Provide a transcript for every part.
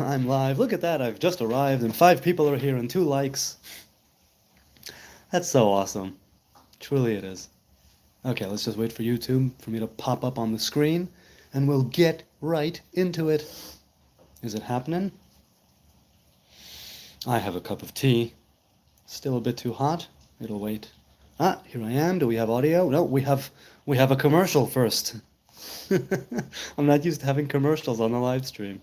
I'm live. Look at that. I've just arrived and 5 people are here and 2 likes. That's so awesome. Truly it is. Okay, let's just wait for YouTube for me to pop up on the screen and we'll get right into it. Is it happening? I have a cup of tea. Still a bit too hot. It'll wait. Ah, here I am. Do we have audio? No, we have a commercial first. I'm not used to having commercials on the live stream.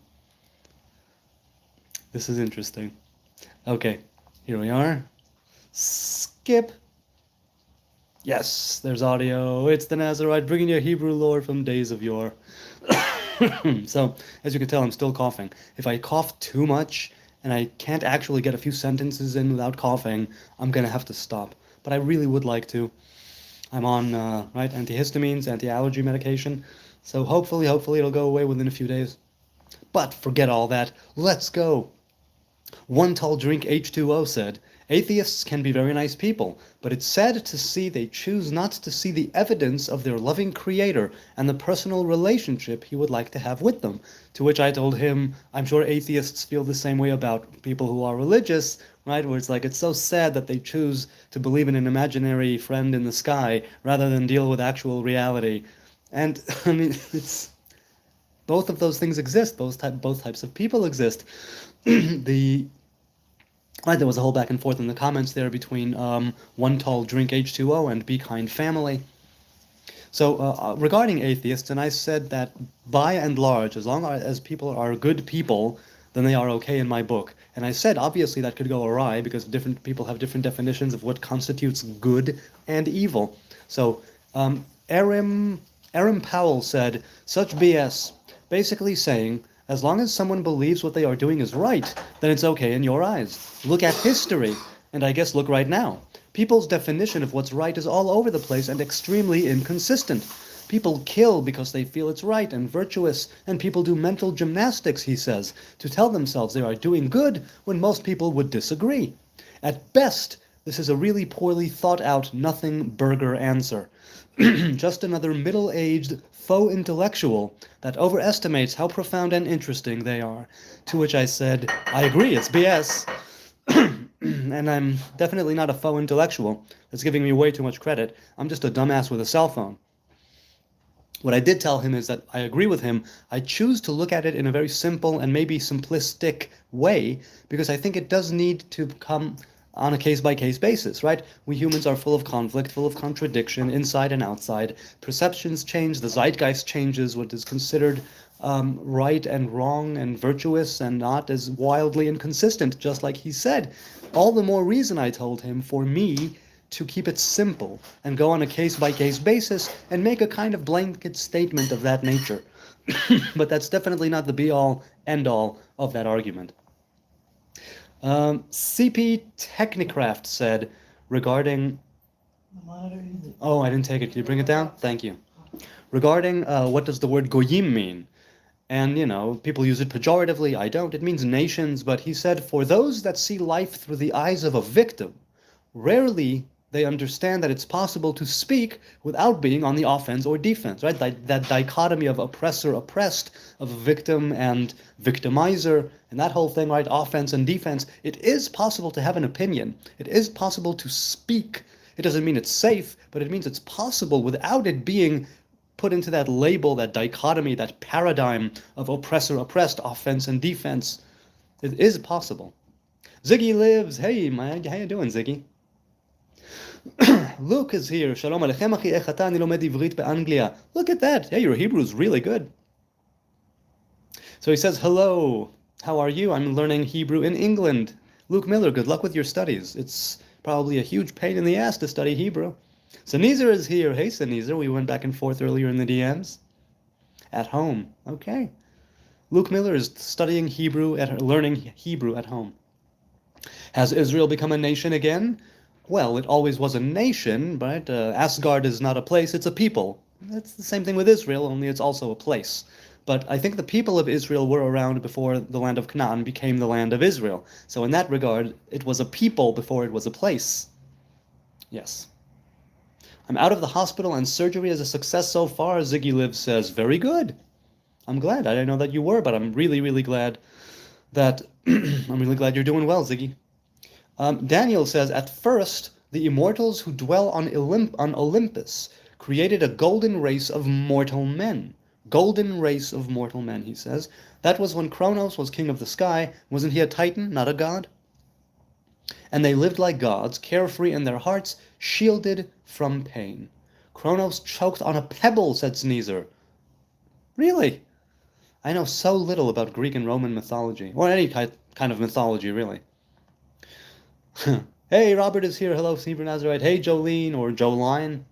This is interesting. Okay, here we are. Skip. Yes, there's audio. It's the Nazarite bringing you Hebrew lore from days of yore. So, as you can tell, I'm still coughing. If I cough too much and I can't actually get a few sentences in without coughing, I'm gonna have to stop. But I really would like to. I'm on antihistamines, anti-allergy medication, so hopefully it'll go away within a few days. But forget all that. Let's go. One Tall Drink H2O said, "Atheists can be very nice people, but it's sad to see they choose not to see the evidence of their loving creator and the personal relationship he would like to have with them." To which I told him, I'm sure atheists feel the same way about people who are religious, right? Where it's like, it's so sad that they choose to believe in an imaginary friend in the sky rather than deal with actual reality. And I mean, it's both of those things exist. Both types of people exist. There was a whole back and forth in the comments there between One Tall Drink H2O and Be Kind Family. So regarding atheists, and I said that by and large, as long as people are good people, then they are okay in my book. And I said, obviously, that could go awry because different people have different definitions of what constitutes good and evil. So Aram Powell said, "Such BS," basically saying, as long as someone believes what they are doing is right, then it's okay in your eyes. Look at history, and I guess look right now. People's definition of what's right is all over the place and extremely inconsistent. People kill because they feel it's right and virtuous, and people do mental gymnastics, he says, to tell themselves they are doing good when most people would disagree. At best, this is a really poorly thought out nothing burger answer. Just another middle-aged faux intellectual that overestimates how profound and interesting they are. To which I said, I agree, it's BS. And I'm definitely not a faux intellectual. That's giving me way too much credit. I'm just a dumbass with a cell phone. What I did tell him is that I agree with him. I choose to look at it in a very simple and maybe simplistic way because I think it does need to come on a case-by-case basis, right? We humans are full of conflict, full of contradiction, inside and outside. Perceptions change, the zeitgeist changes, what is considered right and wrong and virtuous and not as wildly inconsistent, just like he said. All the more reason, I told him, for me to keep it simple and go on a case-by-case basis and make a kind of blanket statement of that nature. But that's definitely not the be-all, end-all of that argument. CP Technicraft said regarding... Oh, I didn't take it. Can you bring it down? Thank you. Regarding what does the word goyim mean? And, you know, people use it pejoratively. I don't. It means nations. But he said, for those that see life through the eyes of a victim, rarely they understand that it's possible to speak without being on the offense or defense, right? That dichotomy of oppressor-oppressed, of victim and victimizer, and that whole thing, right? Offense and defense. It is possible to have an opinion. It is possible to speak. It doesn't mean it's safe, but it means it's possible without it being put into that label, that dichotomy, that paradigm of oppressor-oppressed, offense and defense. It is possible. Ziggy lives. Hey, man, how you doing, Ziggy? Luke is here. Shalom alechem achi, איך אתה? אני לומד עברית באנגליה. Look at that. Hey, your Hebrew is really good. So he says, hello. How are you? I'm learning Hebrew in England. Luke Miller, good luck with your studies. It's probably a huge pain in the ass to study Hebrew. Sneezer is here. Hey, Sneezer. We went back and forth earlier in the DMs. At home. Okay. Luke Miller is studying Hebrew, learning Hebrew at home. Has Israel become a nation again? Well, it always was a nation, but Asgard is not a place, it's a people. It's the same thing with Israel, only it's also a place. But I think the people of Israel were around before the land of Canaan became the land of Israel. So in that regard, it was a people before it was a place. Yes. I'm out of the hospital and surgery is a success so far, Ziggy Liv says. Very good. I'm glad. I didn't know that you were, but I'm really, really glad that I'm really glad you're doing well, Ziggy. Daniel says, at first, the immortals who dwell on Olympus created a golden race of mortal men. Golden race of mortal men, he says. That was when Kronos was king of the sky. Wasn't he a titan, not a god? And they lived like gods, carefree in their hearts, shielded from pain. Kronos choked on a pebble, said Sneezer. Really? I know so little about Greek and Roman mythology, or any kind of mythology, really. Hey, Robert is here. Hello, Hebrew Nazarite. Hey, Jolene or Joline.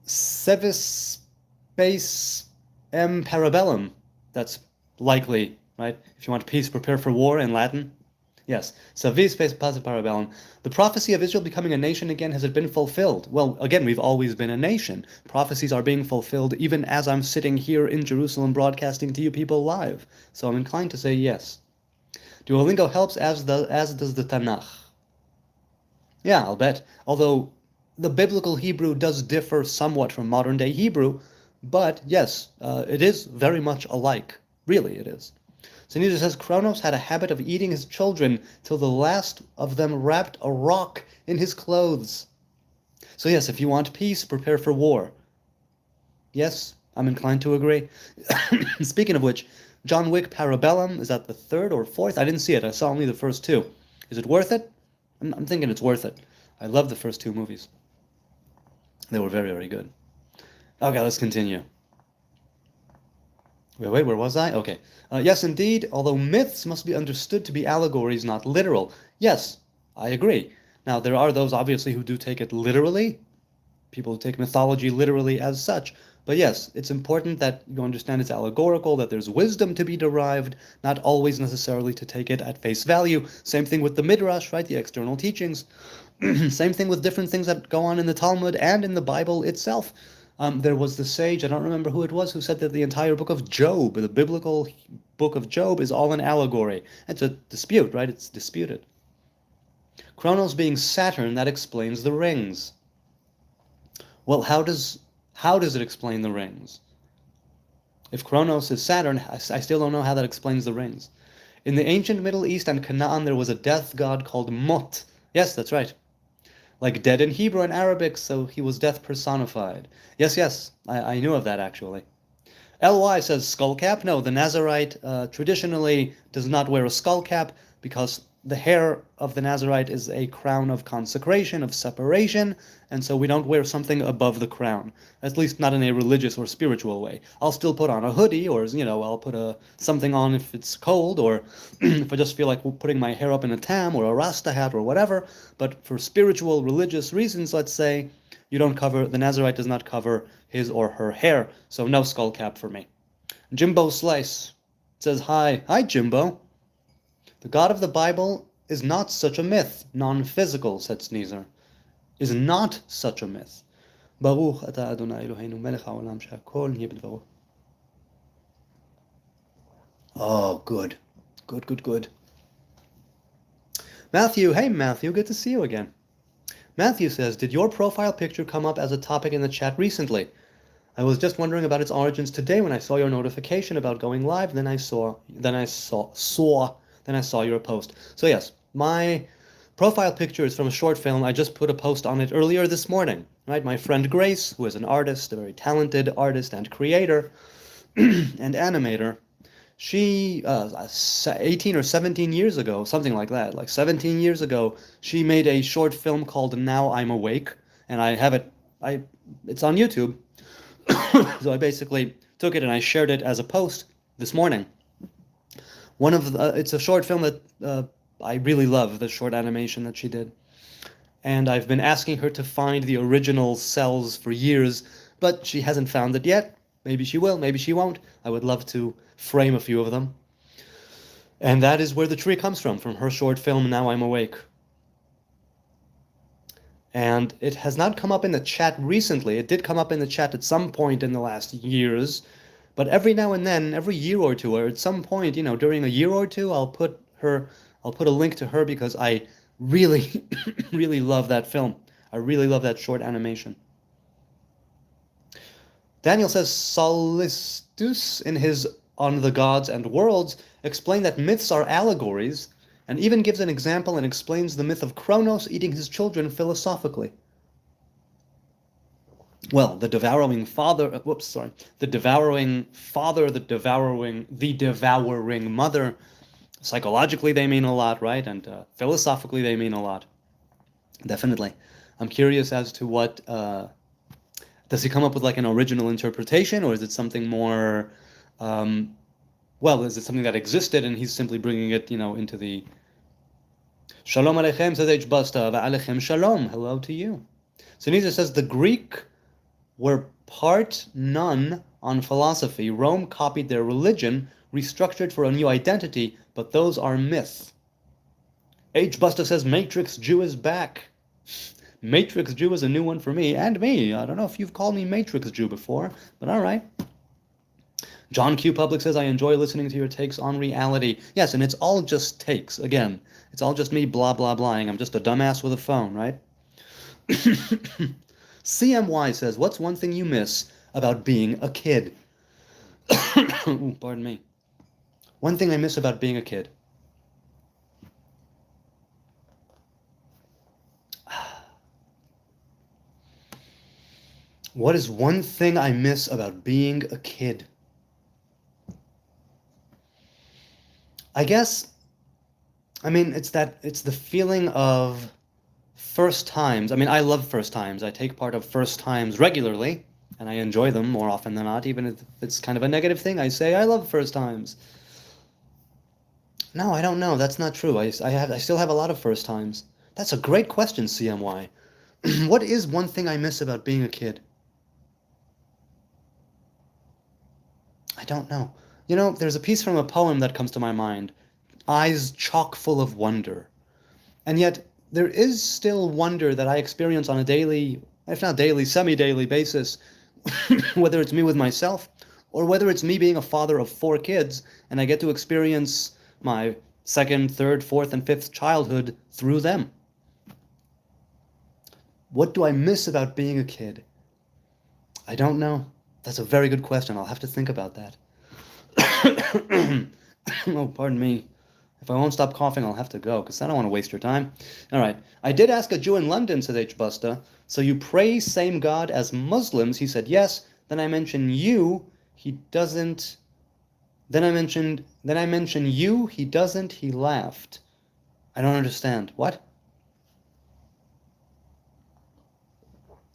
Sevis Space M Parabellum. That's likely, right? If you want peace, prepare for war in Latin. Yes, Savis Space Parabellum. The prophecy of Israel becoming a nation again, has it been fulfilled? Well, again, we've always been a nation. Prophecies are being fulfilled even as I'm sitting here in Jerusalem broadcasting to you people live. So I'm inclined to say yes. Duolingo helps as does the Tanakh. Yeah, I'll bet. Although the biblical Hebrew does differ somewhat from modern day Hebrew, but yes, it is very much alike. Really, it is. Sinisa says Kronos had a habit of eating his children till the last of them wrapped a rock in his clothes. So yes, if you want peace, prepare for war. Yes, I'm inclined to agree. Speaking of which, John Wick Parabellum, is that the third or fourth? I didn't see it. I saw only the first two. Is it worth it? I'm thinking it's worth it. I love the first two movies. They were very, very good. Okay, let's continue. Wait, where was I? Okay. Yes, indeed, although myths must be understood to be allegories, not literal. Yes, I agree. Now, there are those, obviously, who do take it literally. People who take mythology literally as such. But yes, it's important that you understand it's allegorical, that there's wisdom to be derived, not always necessarily to take it at face value. Same thing with the Midrash, right? The external teachings. Same thing with different things that go on in the Talmud and in the Bible itself. There was the sage, I don't remember who it was, who said that the entire book of Job, the biblical book of Job, is all an allegory. It's a dispute, right? It's disputed. Kronos being Saturn, that explains the rings. Well, how does it explain the rings? If Kronos is Saturn, I still don't know how that explains the rings. In the ancient Middle East and Canaan, there was a death god called Mot. Yes, that's right. Like dead in Hebrew and Arabic, so he was death personified. Yes, I knew of that actually. LY says skullcap. No, the Nazarite traditionally does not wear a skullcap because the hair of the Nazarite is a crown of consecration, of separation, and so we don't wear something above the crown, at least not in a religious or spiritual way. I'll still put on a hoodie, or I'll put something on if it's cold, or if I just feel like putting my hair up in a tam or a rasta hat or whatever. But for spiritual, religious reasons, let's say, the Nazarite does not cover his or her hair, so no skull cap for me. Jimbo Slice says hi. Hi, Jimbo. The God of the Bible is not such a myth. Non-physical, said Sneezer. Is not such a myth. Baruch atah Adonai Eloheinu melech haolam she'akol niyeh b'dvaro. Oh, good. Good. Matthew, hey Matthew, good to see you again. Matthew says, did your profile picture come up as a topic in the chat recently? I was just wondering about its origins today when I saw your notification about going live. Then I saw your post. So yes, my profile picture is from a short film. I just put a post on it earlier this morning. Right, my friend Grace, who is an artist, a very talented artist and creator and animator. She, 18 or 17 years ago, something like that, like 17 years ago, she made a short film called Now I'm Awake, and I have it, it's on YouTube. So I basically took it and I shared it as a post this morning. It's a short film that I really love, the short animation that she did. And I've been asking her to find the original cells for years, but she hasn't found it yet. Maybe she will, maybe she won't. I would love to frame a few of them. And that is where the tree comes from her short film, Now I'm Awake. And it has not come up in the chat recently. It did come up in the chat at some point in the last years, but every now and then, every year or two, or at some point, during a year or two, I'll put a link to her because I really, really love that film. I really love that short animation. Daniel says Solistus in his on the gods and worlds explain that myths are allegories, and even gives an example and explains the myth of Kronos eating his children philosophically. Well, the devouring father, the devouring father, the devouring mother, psychologically they mean a lot, right? And philosophically they mean a lot. Definitely. I'm curious as to what, does he come up with like an original interpretation, or is it something more, is it something that existed and he's simply bringing it, into the Shalom Aleichem, says H. Basta, Va'alechem Shalom, hello to you. Sinisa says the Greek were part none on philosophy. Rome copied their religion, restructured for a new identity, but those are myths. H. Busta says Matrix Jew is back. Matrix Jew is a new one for me, and me. I don't know if you've called me Matrix Jew before, but all right. John Q. Public says, I enjoy listening to your takes on reality. Yes, and it's all just takes. Again, it's all just me blah, blah, blahing. I'm just a dumbass with a phone, right? CMY says, what's one thing you miss about being a kid? Ooh, pardon me. One thing I miss about being a kid. What is one thing I miss about being a kid? I guess, it's the feeling of first times. I love first times. I take part of first times regularly, and I enjoy them more often than not, even if it's kind of a negative thing. I say I love first times. No, I don't know. That's not true. I still have a lot of first times. That's a great question, CMY. What is one thing I miss about being a kid? I don't know. There's a piece from a poem that comes to my mind. Eyes chock full of wonder. And yet, there is still wonder that I experience on a daily, if not daily, semi-daily basis, whether it's me with myself, or whether it's me being a father of 4 kids, and I get to experience my second, third, fourth, and fifth childhood through them. What do I miss about being a kid? I don't know. That's a very good question. I'll have to think about that. Oh, pardon me. If I won't stop coughing, I'll have to go, because I don't want to waste your time. All right. I did ask a Jew in London, said H. Busta, so you pray same God as Muslims? He said yes. Then I mentioned you. He doesn't. Then I mentioned you. He doesn't. He laughed. I don't understand. What?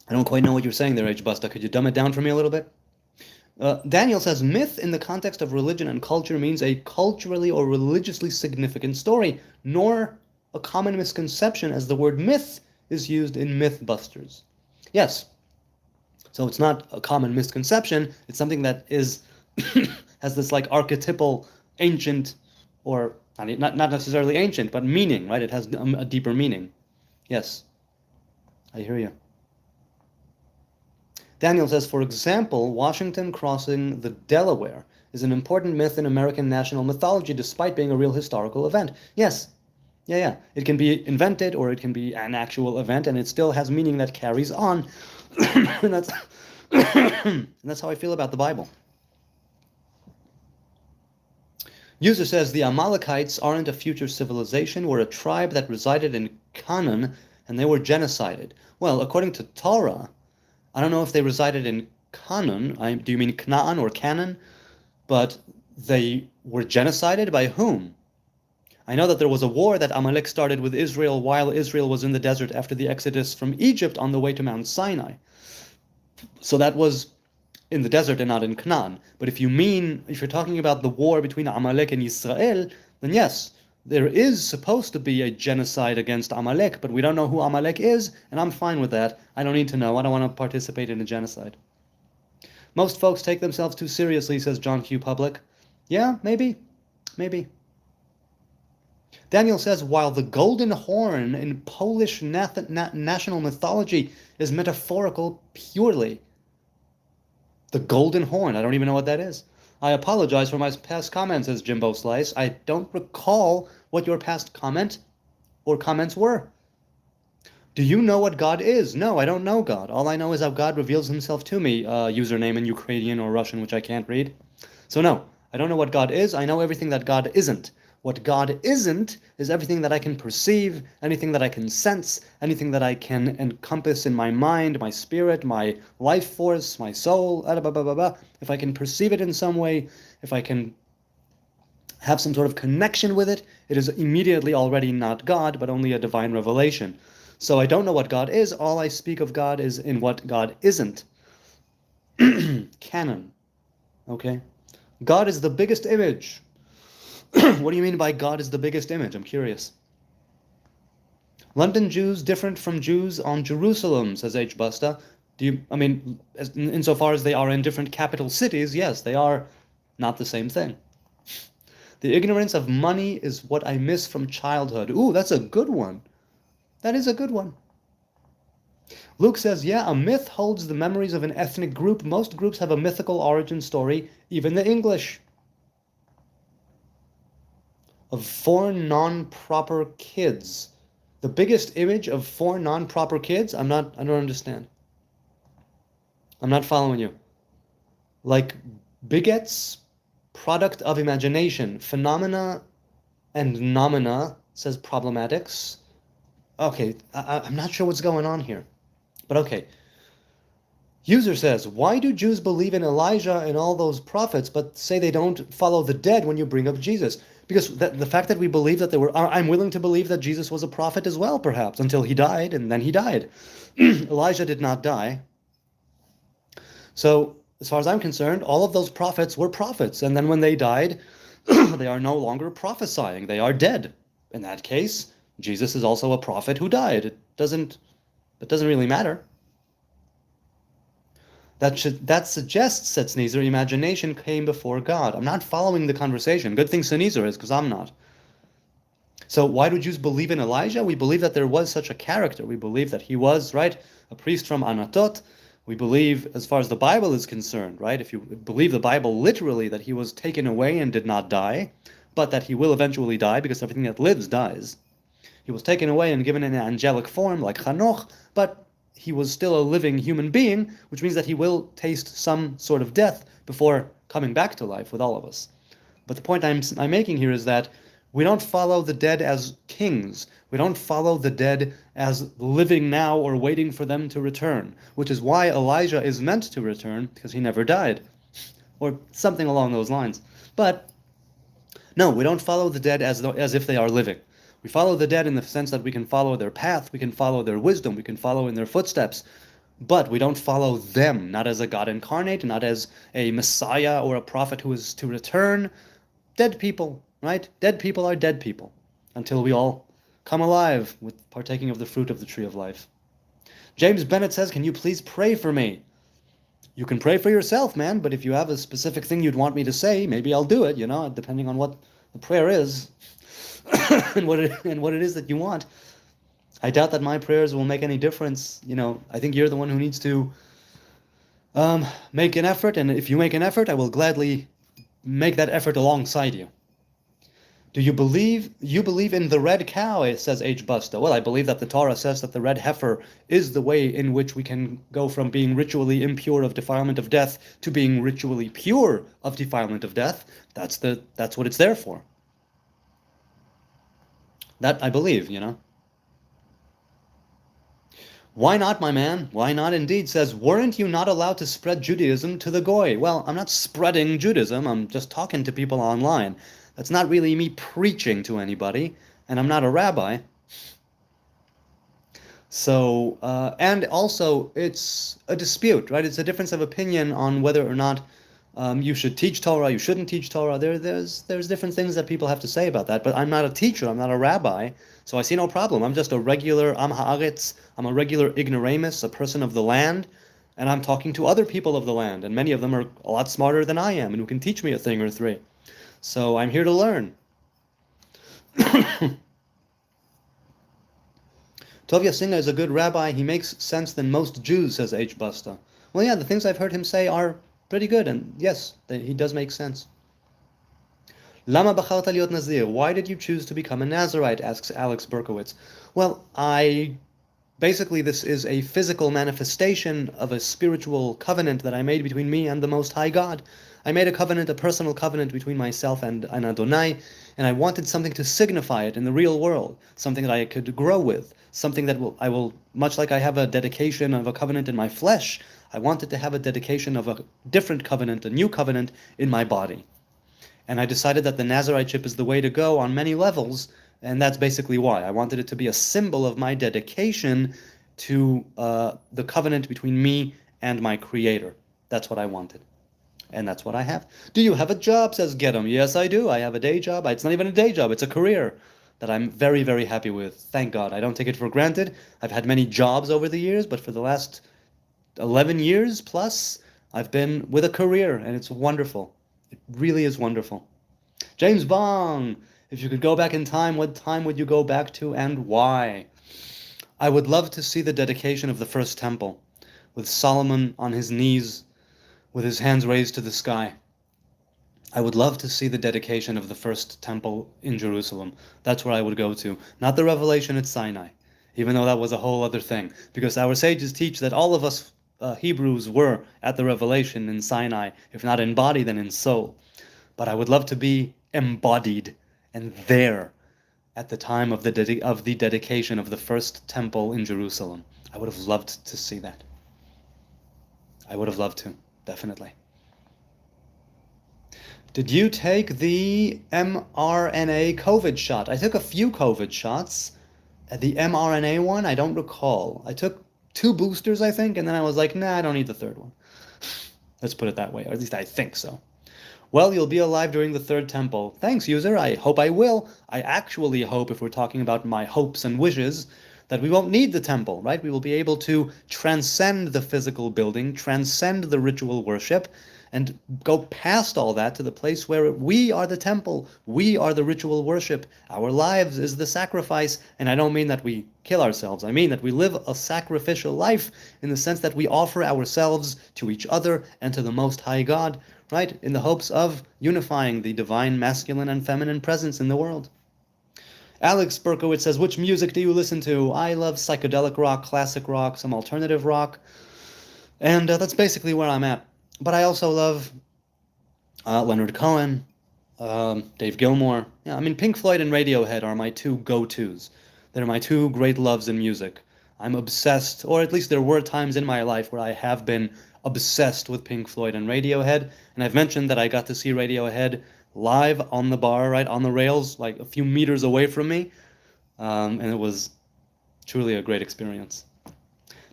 I don't quite know what you're saying there, H. Busta. Could you dumb it down for me a little bit? Daniel says, myth in the context of religion and culture means a culturally or religiously significant story, nor a common misconception as the word myth is used in Mythbusters. Yes. So it's not a common misconception. It's something that is has this like archetypal ancient, or not necessarily ancient, but meaning, right? It has a deeper meaning. Yes. I hear you. Daniel says, for example, Washington crossing the Delaware is an important myth in American national mythology despite being a real historical event. Yes. Yeah. It can be invented or it can be an actual event, and it still has meaning that carries on. And that's and that's how I feel about the Bible. User says, the Amalekites aren't a future civilization. We're a tribe that resided in Canaan, and they were genocided. Well, according to Torah, I don't know if they resided in Canaan. Do you mean Canaan or Canaan? But they were genocided by whom? I know that there was a war that Amalek started with Israel while Israel was in the desert after the exodus from Egypt on the way to Mount Sinai. So that was in the desert and not in Canaan. But if you're talking about the war between Amalek and Israel, then yes, there is supposed to be a genocide against Amalek, but we don't know who Amalek is, and I'm fine with that. I don't need to know. I don't want to participate in a genocide. Most folks take themselves too seriously, says John Q. Public. Yeah, maybe. Daniel says, while the golden horn in Polish national mythology is metaphorical purely. The golden horn, I don't even know what that is. I apologize for my past comments, says Jimbo Slice. I don't recall what your past comment or comments were. Do you know what God is? No, I don't know God. All I know is how God reveals himself to me, username in Ukrainian or Russian, which I can't read. So no, I don't know what God is. I know everything that God isn't. What God isn't is everything that I can perceive, anything that I can sense, anything that I can encompass in my mind, my spirit, my life force, my soul, blah, blah, blah, blah, blah. If I can perceive it in some way, if I can have some sort of connection with it, it is immediately already not God, but only a divine revelation. So I don't know what God is. All I speak of God is in what God isn't. Canon. Okay? God is the biggest image. What do you mean by God is the biggest image? I'm curious. London Jews different from Jews on Jerusalem, says H. Busta. Insofar as they are in different capital cities, yes, they are not the same thing. The ignorance of money is what I miss from childhood. Ooh, that's a good one. That is a good one. Luke says, yeah, a myth holds the memories of an ethnic group. Most groups have a mythical origin story, even the English. Of four non-proper kids. The biggest image of four non-proper kids? I don't understand. I'm not following you. Like bigots, product of imagination, phenomena and nomina, says problematics. Okay, I'm not sure what's going on here. But okay. User says, why do Jews believe in Elijah and all those prophets, but say they don't follow the dead when you bring up Jesus? Because the fact that we believe that I'm willing to believe that Jesus was a prophet as well, perhaps, until he died, and then he died. Elijah did not die. So, as far as I'm concerned, all of those prophets were prophets, and then when they died, they are no longer prophesying, they are dead. In that case, Jesus is also a prophet who died. It doesn't really matter. That suggests, said Sneezer, imagination came before God. I'm not following the conversation. Good thing Sneezer is, because I'm not. So why do Jews believe in Elijah? We believe that there was such a character. We believe that he was, right, a priest from Anatot. We believe, as far as the Bible is concerned, right, if you believe the Bible literally, that he was taken away and did not die, but that he will eventually die because everything that lives dies. He was taken away and given an angelic form like Hanoch, but he was still a living human being, which means that he will taste some sort of death before coming back to life with all of us. But the point I'm making here is that we don't follow the dead as kings. We don't follow the dead as living now or waiting for them to return, which is why Elijah is meant to return, because he never died, or something along those lines. But no, we don't follow the dead as if they are living. We follow the dead in the sense that we can follow their path, we can follow their wisdom, we can follow in their footsteps, but we don't follow them, not as a God incarnate, not as a Messiah or a prophet who is to return. Dead people, right? Dead people are dead people, until we all come alive with partaking of the fruit of the tree of life. James Bennett says, can you please pray for me? You can pray for yourself, man, but if you have a specific thing you'd want me to say, maybe I'll do it, depending on what the prayer is. and what it is that you want. I doubt that my prayers will make any difference. I think you're the one who needs to make an effort, and if you make an effort, I will gladly make that effort alongside you. Do you believe in the red cow? It says H. Busta. Well, I believe that the Torah says that the red heifer is the way in which we can go from being ritually impure of defilement of death to being ritually pure of defilement of death. That's what it's there for. That I believe, Why not, my man? Why not indeed? Says, weren't you not allowed to spread Judaism to the Goy? Well, I'm not spreading Judaism. I'm just talking to people online. That's not really me preaching to anybody, and I'm not a rabbi. So, and also, it's a dispute, right? It's a difference of opinion on whether or not you should teach Torah, you shouldn't teach Torah. There's different things that people have to say about that, but I'm not a teacher, I'm not a rabbi, so I see no problem. I'm just a regular Am Haaretz, I'm a regular ignoramus, a person of the land, and I'm talking to other people of the land, and many of them are a lot smarter than I am, and who can teach me a thing or three. So I'm here to learn. Tovia Singa is a good rabbi, he makes sense than most Jews, says H. Busta. Well, yeah, the things I've heard him say are pretty good, and yes, he does make sense. Lama bacharta liot nazir? Why did you choose to become a Nazarite? Asks Alex Berkowitz. Well, I Basically, this is a physical manifestation of a spiritual covenant that I made between me and the Most High God. I made a covenant, a personal covenant between myself and Adonai, and I wanted something to signify it in the real world, something that I could grow with, something that I will, much like I have a dedication of a covenant in my flesh, I wanted to have a dedication of a different covenant, a new covenant in my body. And I decided that the Nazariteship is the way to go on many levels, and that's basically why. I wanted it to be a symbol of my dedication to the covenant between me and my Creator. That's what I wanted. And that's what I have. Do you have a job, says Gedem. Yes, I do. I have a day job. It's not even a day job. It's a career that I'm very, very happy with. Thank God. I don't take it for granted. I've had many jobs over the years, but for the last 11 years plus, I've been with a career, and it's wonderful. It really is wonderful. James Bong, if you could go back in time, what time would you go back to and why? I would love to see the dedication of the first temple, with Solomon on his knees, with his hands raised to the sky. I would love to see the dedication of the first temple in Jerusalem. That's where I would go to. Not the revelation at Sinai, even though that was a whole other thing. Because our sages teach that all of us Hebrews were at the revelation in Sinai, if not in body, then in soul. But I would love to be embodied and there at the time of the dedication of the first temple in Jerusalem. I would have loved to see that. I would have loved to, definitely. Did you take the mRNA COVID shot? I took a few COVID shots. The mRNA one, I don't recall. I took 2 boosters, I think, and then I was like, nah, I don't need the 3rd one. Let's put it that way, or at least I think so. Well, you'll be alive during the 3rd temple. Thanks, user. I hope I will. I actually hope, if we're talking about my hopes and wishes, that we won't need the temple, right? We will be able to transcend the physical building, transcend the ritual worship, and go past all that to the place where we are the temple, we are the ritual worship, our lives is the sacrifice. And I don't mean that we kill ourselves, I mean that we live a sacrificial life in the sense that we offer ourselves to each other and to the Most High God, right, in the hopes of unifying the divine masculine and feminine presence in the world. Alex Berkowitz says, which music do you listen to? I love psychedelic rock, classic rock, some alternative rock, and that's basically where I'm at. But I also love Leonard Cohen, Dave Gilmour. Yeah, I mean, Pink Floyd and Radiohead are my 2 go-tos. They're my 2 great loves in music. I'm obsessed, or at least there were times in my life where I have been obsessed with Pink Floyd and Radiohead. And I've mentioned that I got to see Radiohead live on the bar, right, on the rails, like a few meters away from me. And it was truly a great experience.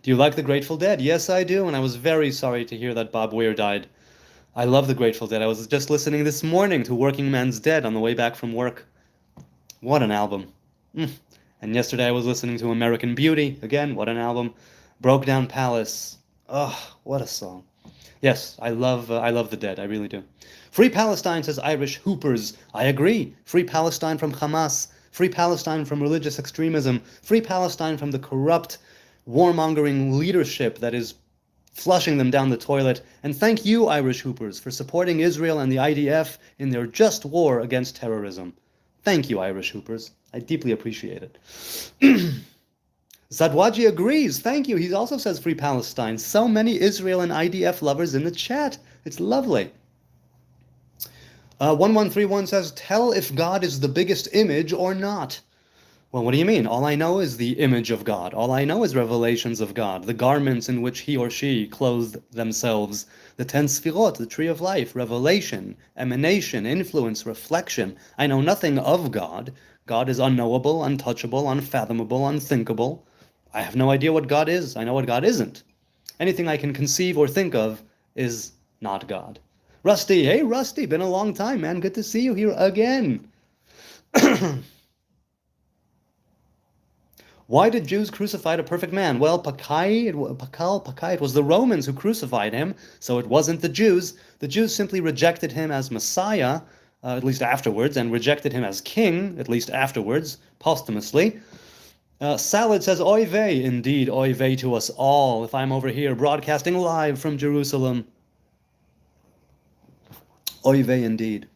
Do you like the Grateful Dead? Yes, I do, and I was very sorry to hear that Bob Weir died. I love the Grateful Dead. I was just listening this morning to Working Man's Dead on the way back from work. What an album. And yesterday I was listening to American Beauty. Again, what an album. Broke Down Palace. Oh, what a song. Yes, I love the Dead, I really do. Free Palestine, says Irish Hoopers. I agree. Free Palestine from Hamas. Free Palestine from religious extremism. Free Palestine from the corrupt, warmongering leadership that is flushing them down the toilet. And thank you, Irish Hoopers, for supporting Israel and the IDF in their just war against terrorism. Thank you, Irish Hoopers. I deeply appreciate it. Zadwaji agrees. Thank you. He also says Free Palestine. So many Israel and IDF lovers in the chat. It's lovely. 1131 says, tell if God is the biggest image or not. Well, what do you mean? All I know is the image of God. All I know is revelations of God, the garments in which he or she clothed themselves, the 10 Sfirot, the tree of life, revelation, emanation, influence, reflection. I know nothing of God. God is unknowable, untouchable, unfathomable, unthinkable. I have no idea what God is. I know what God isn't. Anything I can conceive or think of is not God. Rusty, hey Rusty, been a long time, man. Good to see you here again. Why did Jews crucify a perfect man? Well, Pakai, it was the Romans who crucified him, so it wasn't the Jews. The Jews simply rejected him as Messiah, at least afterwards, and rejected him as king, at least afterwards, posthumously. Salad says, oy vey, indeed, oy vey to us all, if I'm over here broadcasting live from Jerusalem. Oy vey, indeed.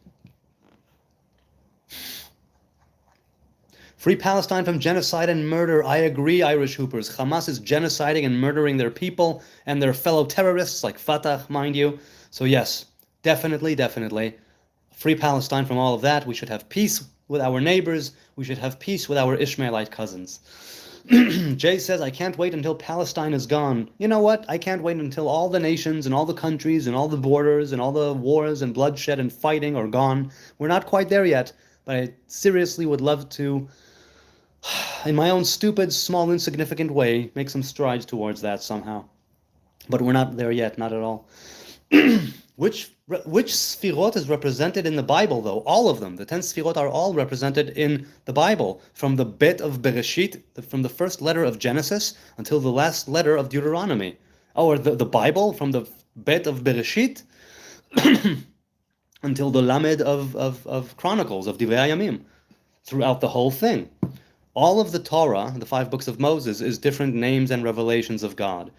Free Palestine from genocide and murder. I agree, Irish Hoopers. Hamas is genociding and murdering their people and their fellow terrorists like Fatah, mind you. So yes, definitely. Free Palestine from all of that. We should have peace with our neighbors. We should have peace with our Ishmaelite cousins. Jay says, I can't wait until Palestine is gone. You know what? I can't wait until all the nations and all the countries and all the borders and all the wars and bloodshed and fighting are gone. We're not quite there yet, but I seriously would love to, in my own stupid, small, insignificant way, make some strides towards that somehow. But we're not there yet, not at all. Which Sfirot is represented in the Bible, though? All of them. The 10 Sfirot are all represented in the Bible, from the Bet of Bereshit, from the first letter of Genesis, until the last letter of Deuteronomy. Oh, or the Bible, from the Bet of Bereshit until the Lamed of Chronicles, of Divrei Hayamim, throughout the whole thing. All of the Torah, the 5 books of Moses, is different names and revelations of God.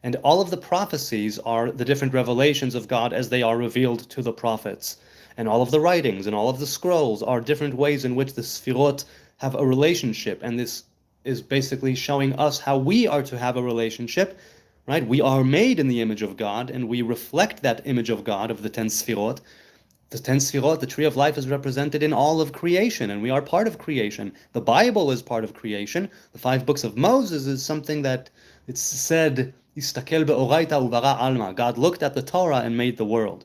And all of the prophecies are the different revelations of God as they are revealed to the prophets. And all of the writings and all of the scrolls are different ways in which the Sfirot have a relationship. And this is basically showing us how we are to have a relationship, right? We are made in the image of God, and we reflect that image of God, of the 10 Sfirot. The 10 Sfirot, the tree of life, is represented in all of creation, and we are part of creation. The Bible is part of creation. The 5 books of Moses is something that it's said, God looked at the Torah and made the world,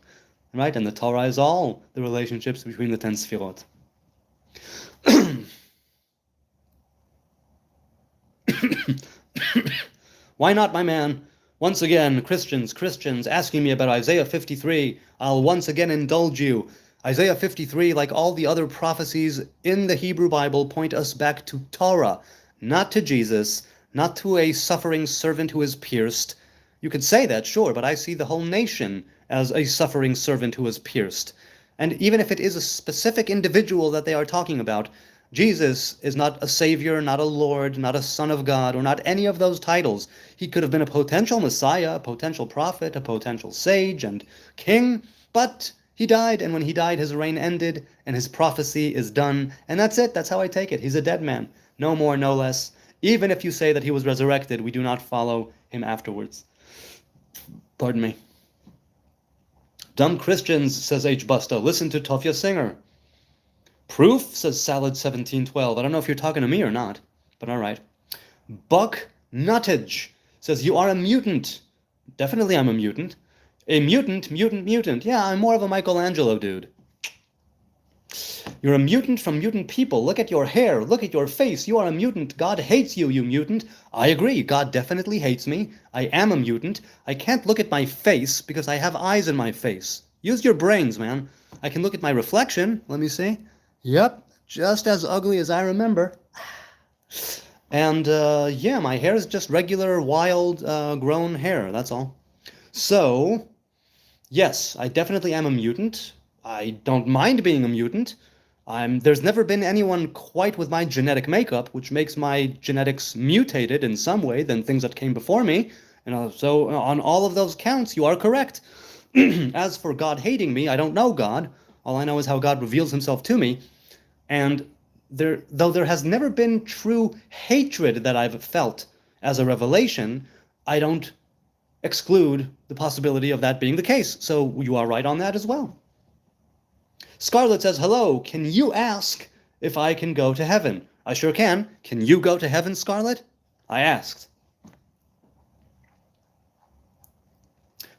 right? And the Torah is all the relationships between the 10 Sfirot. Why not, my man? Once again, Christians asking me about Isaiah 53. I'll once again indulge you. Isaiah 53, like all the other prophecies in the Hebrew Bible, point us back to Torah, not to Jesus, not to a suffering servant who is pierced. You could say that, sure, but I see the whole nation as a suffering servant who is pierced. And even if it is a specific individual that they are talking about, Jesus is not a savior, not a lord, not a son of God, or not any of those titles. He could have been a potential Messiah, a potential prophet, a potential sage and king, but he died, and when he died, his reign ended, and his prophecy is done, and that's it. That's how I take it. He's a dead man. No more, no less. Even if you say that he was resurrected, we do not follow him afterwards. Pardon me. Dumb Christians, says H. Busto. Listen to Tofia Singer. Proof, says Salad1712. I don't know if you're talking to me or not, but all right. Buck Nuttage says, you are a mutant. Definitely I'm a mutant. A mutant. Yeah, I'm more of a Michelangelo dude. You're a mutant from mutant people. Look at your hair. Look at your face. You are a mutant. God hates you, you mutant. I agree. God definitely hates me. I am a mutant. I can't look at my face because I have eyes in my face. Use your brains, man. I can look at my reflection. Let me see. Yep, just as ugly as I remember. And yeah, my hair is just regular, wild, grown hair. That's all. So, yes, I definitely am a mutant. I don't mind being a mutant. There's never been anyone quite with my genetic makeup, which makes my genetics mutated in some way than things that came before me. And so on all of those counts, you are correct. As for God hating me, I don't know God. All I know is how God reveals himself to me. And though there has never been true hatred that I've felt as a revelation, I don't exclude the possibility of that being the case. So you are right on that as well. Scarlett says, hello, can you ask if I can go to heaven? I sure can. Can you go to heaven, Scarlett? I asked.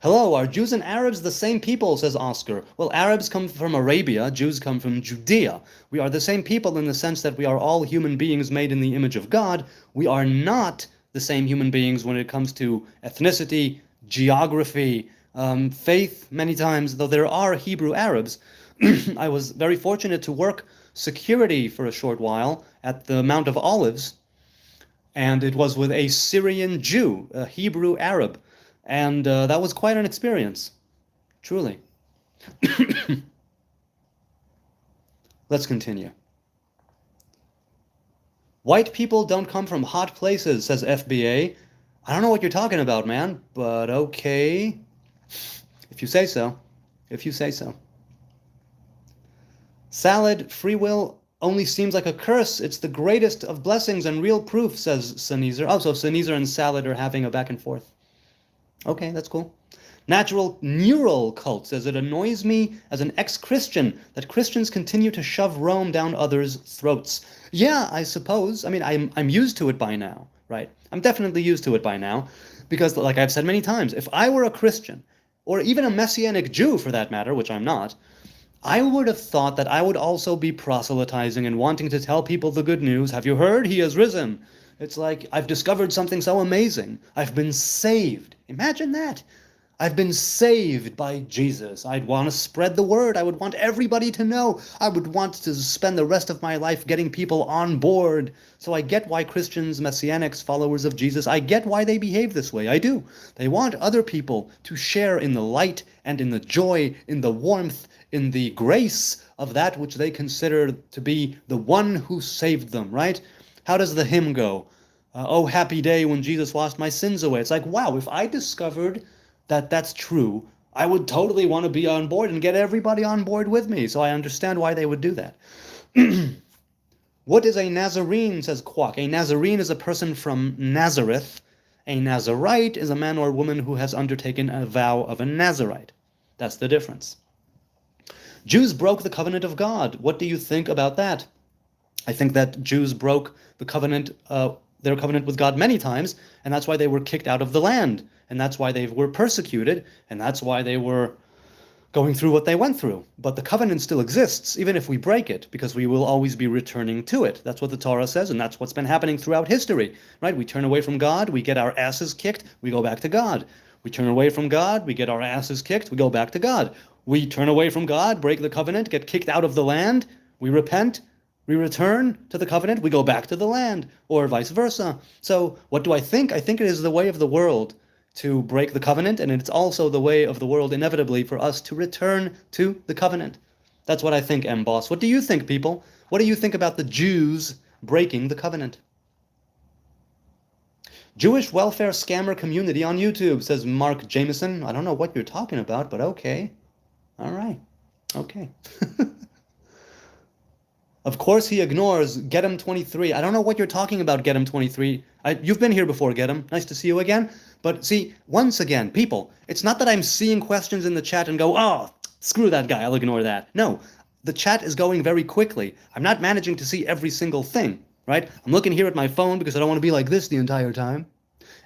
Hello, are Jews and Arabs the same people, says Oscar. Well, Arabs come from Arabia, Jews come from Judea. We are the same people in the sense that we are all human beings made in the image of God. We are not the same human beings when it comes to ethnicity, geography, faith, many times, though there are Hebrew Arabs. I was very fortunate to work security for a short while at the Mount of Olives, and it was with a Syrian Jew, a Hebrew Arab, and that was quite an experience, truly. Let's continue. White people don't come from hot places, says FBA. I don't know what you're talking about, man, but okay. If you say so. Salad, free will only seems like a curse. It's the greatest of blessings and real proof, says Sneezer. Oh, so Sneezer and Salad are having a back and forth. Okay, that's cool. Natural Neural Cult says, it annoys me as an ex-Christian that Christians continue to shove Rome down others' throats. Yeah, I suppose. I mean, I'm used to it by now, right? I'm definitely used to it by now, because like I've said many times, if I were a Christian, or even a Messianic Jew for that matter, which I'm not, I would have thought that I would also be proselytizing and wanting to tell people the good news. Have you heard? He has risen. It's like, I've discovered something so amazing. I've been saved. Imagine that. I've been saved by Jesus. I'd want to spread the word. I would want everybody to know. I would want to spend the rest of my life getting people on board. So I get why Christians, Messianics, followers of Jesus, I get why they behave this way. I do. They want other people to share in the light and in the joy, in the warmth, in the grace of that which they consider to be the one who saved them, right? How does the hymn go? Oh, happy day when Jesus washed my sins away. It's like, wow, if I discovered that that's true, I would totally want to be on board and get everybody on board with me. So I understand why they would do that. What is a Nazarene, says Quack. A Nazarene is a person from Nazareth. A Nazarite is a man or woman who has undertaken a vow of a Nazarite. That's the difference. Jews broke the covenant of God. What do you think about that? I think that Jews broke the covenant, their covenant with God many times, and that's why they were kicked out of the land, and that's why they were persecuted, and that's why they were going through what they went through. But the covenant still exists, even if we break it, because we will always be returning to it. That's what the Torah says, and that's what's been happening throughout history, right? We turn away from God, we get our asses kicked, we go back to God. We turn away from God, we get our asses kicked, we go back to God. We turn away from God, break the covenant, get kicked out of the land, we repent, we return to the covenant, we go back to the land, or vice versa. So what do I think? I think it is the way of the world to break the covenant, and it's also the way of the world, inevitably, for us to return to the covenant. That's what I think, M-Boss. What do you think, people? What do you think about the Jews breaking the covenant? Jewish welfare scammer community on YouTube, says Mark Jameson. I don't know what you're talking about, but okay. All right. Okay. Of course he ignores Get-em23. I don't know what you're talking about, Get-em23. You've been here before, Get-em. Nice to see you again. But see, once again, people, it's not that I'm seeing questions in the chat and go, oh, screw that guy, I'll ignore that. No, the chat is going very quickly. I'm not managing to see every single thing, right? I'm looking here at my phone because I don't want to be like this the entire time.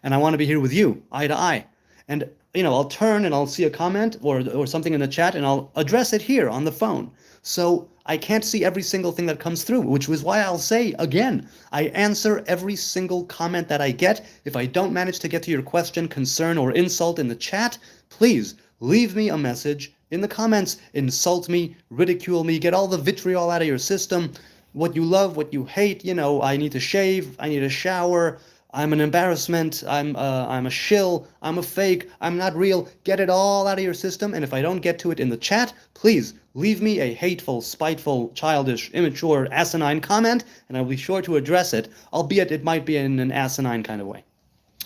And I want to be here with you, eye to eye. And, you know, I'll turn and I'll see a comment or something in the chat and I'll address it here on the phone. So I can't see every single thing that comes through, which was why I'll say, again, I answer every single comment that I get. If I don't manage to get to your question, concern, or insult in the chat, please leave me a message in the comments. Insult me, ridicule me, get all the vitriol out of your system. What you love, what you hate, you know, I need to shave, I need a shower, I'm an embarrassment, I'm a shill, I'm a fake, I'm not real. Get it all out of your system, and if I don't get to it in the chat, please leave me a hateful, spiteful, childish, immature, asinine comment, and I'll be sure to address it, albeit it might be in an asinine kind of way.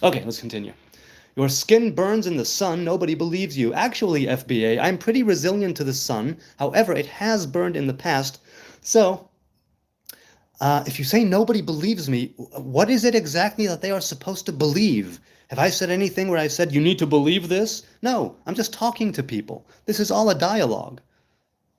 Okay, let's continue. Your skin burns in the sun, nobody believes you. Actually, FBA, I'm pretty resilient to the sun. However, it has burned in the past, so if you say nobody believes me, what is it exactly that they are supposed to believe? Have I said anything where I said, you need to believe this? No, I'm just talking to people. This is all a dialogue.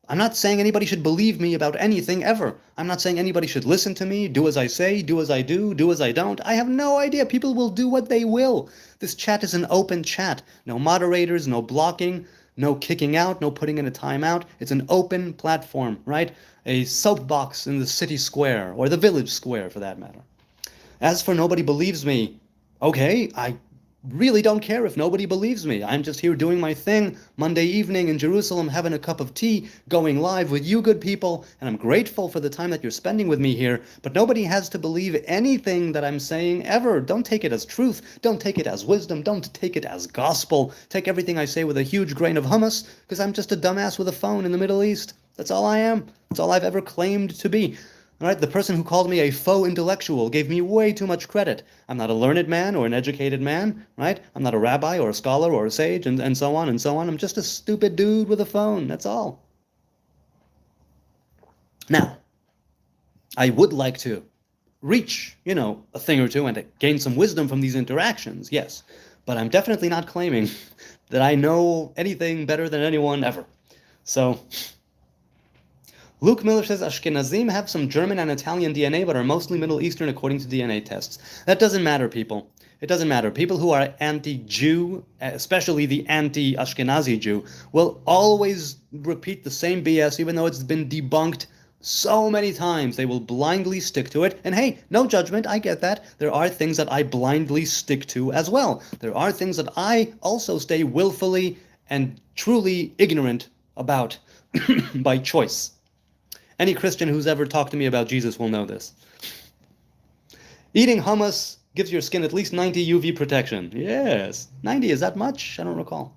I'm not saying anybody should believe me about anything ever. I'm not saying anybody should listen to me, do as I say, do as I do as I don't. I have no idea. People will do what they will. This chat is an open chat. No moderators, no blocking, no kicking out, no putting in a timeout. It's an open platform, right? A soapbox in the city square, or the village square for that matter. As for nobody believes me, okay, I really don't care if nobody believes me. I'm just here doing my thing Monday evening in Jerusalem, having a cup of tea, going live with you good people, and I'm grateful for the time that you're spending with me here, but nobody has to believe anything that I'm saying ever. Don't take it as truth. Don't take it as wisdom. Don't take it as gospel. Take everything I say with a huge grain of hummus, because I'm just a dumbass with a phone in the Middle East. That's all I am. That's all I've ever claimed to be. All right, the person who called me a faux intellectual gave me way too much credit. I'm not a learned man or an educated man, right? I'm not a rabbi or a scholar or a sage and so on and so on. I'm just a stupid dude with a phone. That's all. Now, I would like to reach, a thing or two and to gain some wisdom from these interactions, yes. But I'm definitely not claiming that I know anything better than anyone ever. So, Luke Miller says Ashkenazim have some German and Italian DNA, but are mostly Middle Eastern according to DNA tests. That doesn't matter, people. It doesn't matter. People who are anti-Jew, especially the anti-Ashkenazi Jew, will always repeat the same BS, even though it's been debunked so many times. They will blindly stick to it. And hey, no judgment, I get that. There are things that I blindly stick to as well. There are things that I also stay willfully and truly ignorant about by choice. Any Christian who's ever talked to me about Jesus will know this. Eating hummus gives your skin at least 90 UV protection. Yes. 90, is that much? I don't recall.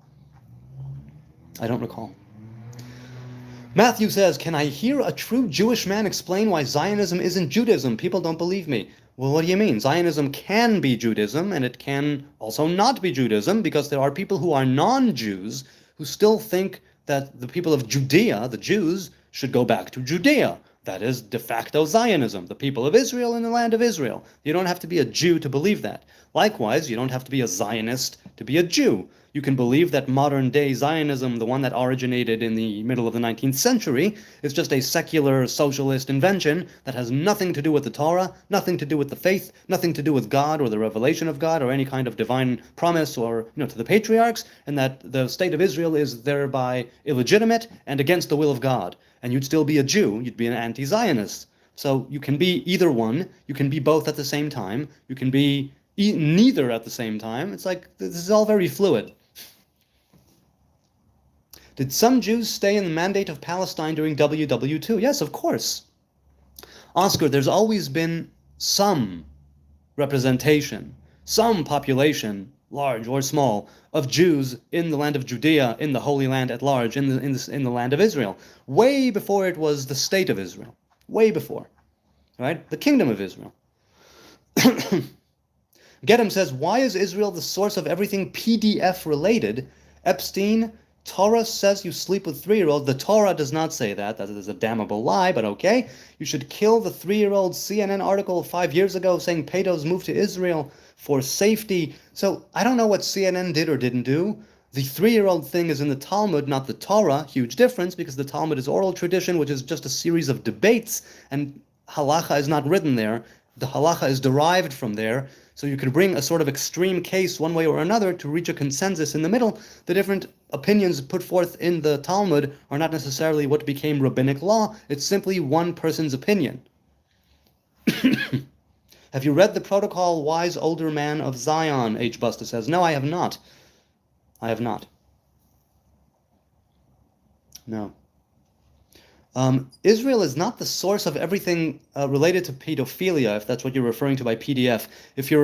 Matthew says, can I hear a true Jewish man explain why Zionism isn't Judaism? People don't believe me. Well, what do you mean? Zionism can be Judaism, and it can also not be Judaism, because there are people who are non-Jews who still think that the people of Judea, the Jews, should go back to Judea. That is de facto Zionism, the people of Israel in the land of Israel. You don't have to be a Jew to believe that. Likewise, you don't have to be a Zionist to be a Jew. You can believe that modern-day Zionism, the one that originated in the middle of the 19th century, is just a secular socialist invention that has nothing to do with the Torah, nothing to do with the faith, nothing to do with God or the revelation of God or any kind of divine promise or, to the patriarchs, and that the state of Israel is thereby illegitimate and against the will of God. And you'd still be a Jew, you'd be an anti-Zionist. So you can be either one, you can be both at the same time, you can be neither at the same time. It's like, this is all very fluid. Did some Jews stay in the Mandate of Palestine during WW2? Yes, of course. Oscar, there's always been some representation, some population, large or small, of Jews in the land of Judea, in the Holy Land at large, in the land of Israel, way before it was the state of Israel, way before, right? The kingdom of Israel. Gedem says, why is Israel the source of everything PDF related? Epstein, Torah says you sleep with 3-year-olds. The Torah does not say that. That is a damnable lie, but okay. You should kill the 3-year-old CNN article 5 years ago saying pedos moved to Israel for safety. So I don't know what CNN did or didn't do. The 3-year-old thing is in the Talmud, not the Torah. Huge difference, because the Talmud is oral tradition, which is just a series of debates, and halacha is not written there. The halacha is derived from there. So you can bring a sort of extreme case one way or another to reach a consensus in the middle. The different opinions put forth in the Talmud are not necessarily what became rabbinic law. It's simply one person's opinion. Have you read the Protocol, Wise Older Man of Zion? H. Busta says. No, I have not. I have not. No. Israel is not the source of everything related to pedophilia, if that's what you're referring to by PDF. If you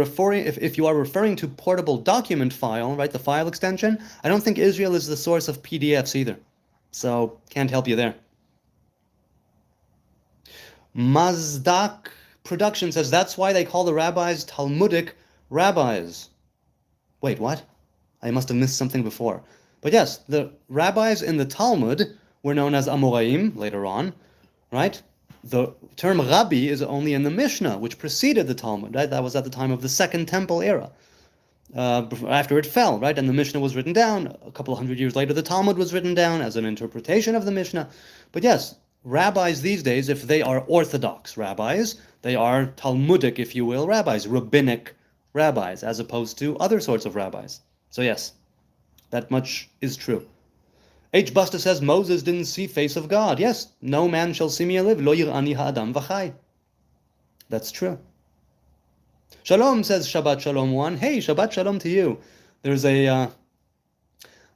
are referring to portable document file, right, the file extension, I don't think Israel is the source of PDFs either. So, can't help you there. Mazdak Production says that's why they call the rabbis Talmudic rabbis. Wait, what? I must have missed something before. But yes, the rabbis in the Talmud were known as Amoraim later on, right? The term Rabbi is only in the Mishnah, which preceded the Talmud, right? That was at the time of the Second Temple era, after it fell, right? And the Mishnah was written down. A couple of hundred years later, the Talmud was written down as an interpretation of the Mishnah. But yes, rabbis these days, if they are Orthodox rabbis, they are Talmudic, if you will, rabbis, rabbinic rabbis, as opposed to other sorts of rabbis. So yes, that much is true. H. Busta says Moses didn't see face of God. Yes, no man shall see me alive. Lo yir'ani ha'adam v'chai. That's true. Shalom says Shabbat Shalom 1. Hey, Shabbat Shalom to you. There's the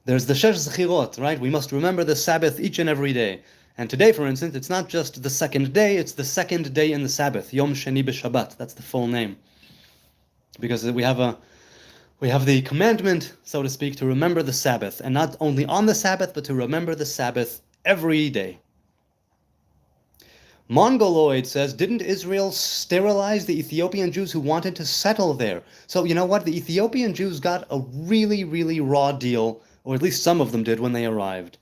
Shesh Zechirot, right? We must remember the Sabbath each and every day. And today, for instance, it's not just the second day, it's the second day in the Sabbath. Yom Sheni b'Shabbat. That's the full name. Because we have the commandment, so to speak, to remember the Sabbath, and not only on the Sabbath, but to remember the Sabbath every day. Mongoloid says, didn't Israel sterilize the Ethiopian Jews who wanted to settle there? So you know what? The Ethiopian Jews got a really, really raw deal, or at least some of them did when they arrived.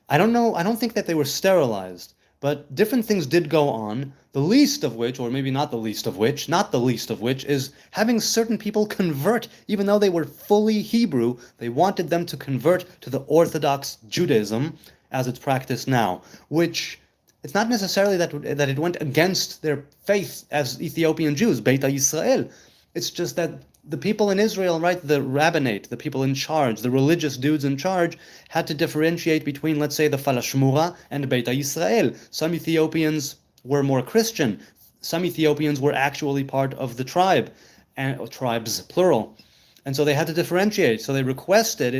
I don't think that they were sterilized. But different things did go on, the least of which, or maybe not the least of which, not the least of which, is having certain people convert, even though they were fully Hebrew, they wanted them to convert to the Orthodox Judaism as it's practiced now, which it's not necessarily that it went against their faith as Ethiopian Jews, Beit Yisrael. It's just that the people in Israel, right, the rabbinate, the people in charge, the religious dudes in charge, had to differentiate between, let's say, the Falashmura and Beit Yisrael. Some Ethiopians were more Christian. Some Ethiopians were actually part of the tribe, and tribes, plural. And so they had to differentiate. So they requested,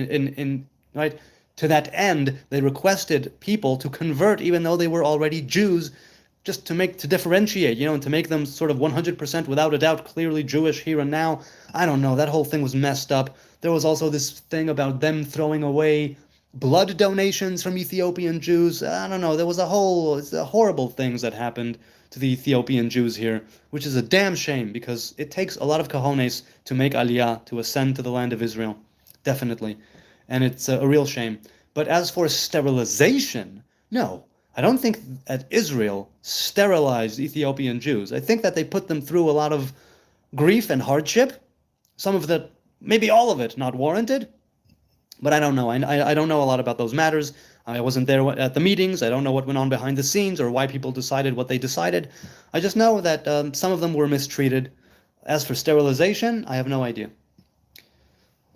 right, to that end, they requested people to convert, even though they were already Jews, just to differentiate, and to make them sort of 100% without a doubt clearly Jewish here and now. I don't know, that whole thing was messed up. There was also this thing about them throwing away blood donations from Ethiopian Jews. I don't know, there was horrible things that happened to the Ethiopian Jews here, which is a damn shame, because it takes a lot of cojones to make aliyah, to ascend to the land of Israel, definitely. And it's a real shame. But as for sterilization, no. I don't think that Israel sterilized Ethiopian Jews. I think that they put them through a lot of grief and hardship. Some of that, maybe all of it, not warranted. But I don't know. I don't know a lot about those matters. I wasn't there at the meetings. I don't know what went on behind the scenes or why people decided what they decided. I just know that some of them were mistreated. As for sterilization, I have no idea.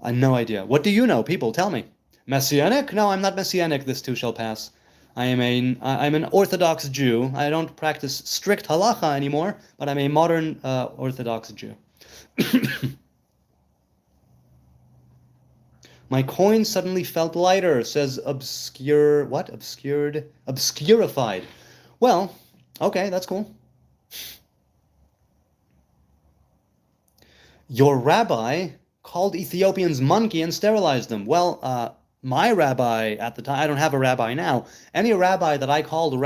I have no idea. What do you know? People, tell me. Messianic? No, I'm not Messianic. This too shall pass. I'm an Orthodox Jew. I don't practice strict halacha anymore, but I'm a modern Orthodox Jew. My coin suddenly felt lighter, says obscurified. Well, okay, that's cool. Your rabbi called Ethiopians monkey and sterilized them. Well, my rabbi at the time, I don't have a rabbi now, any rabbi that I called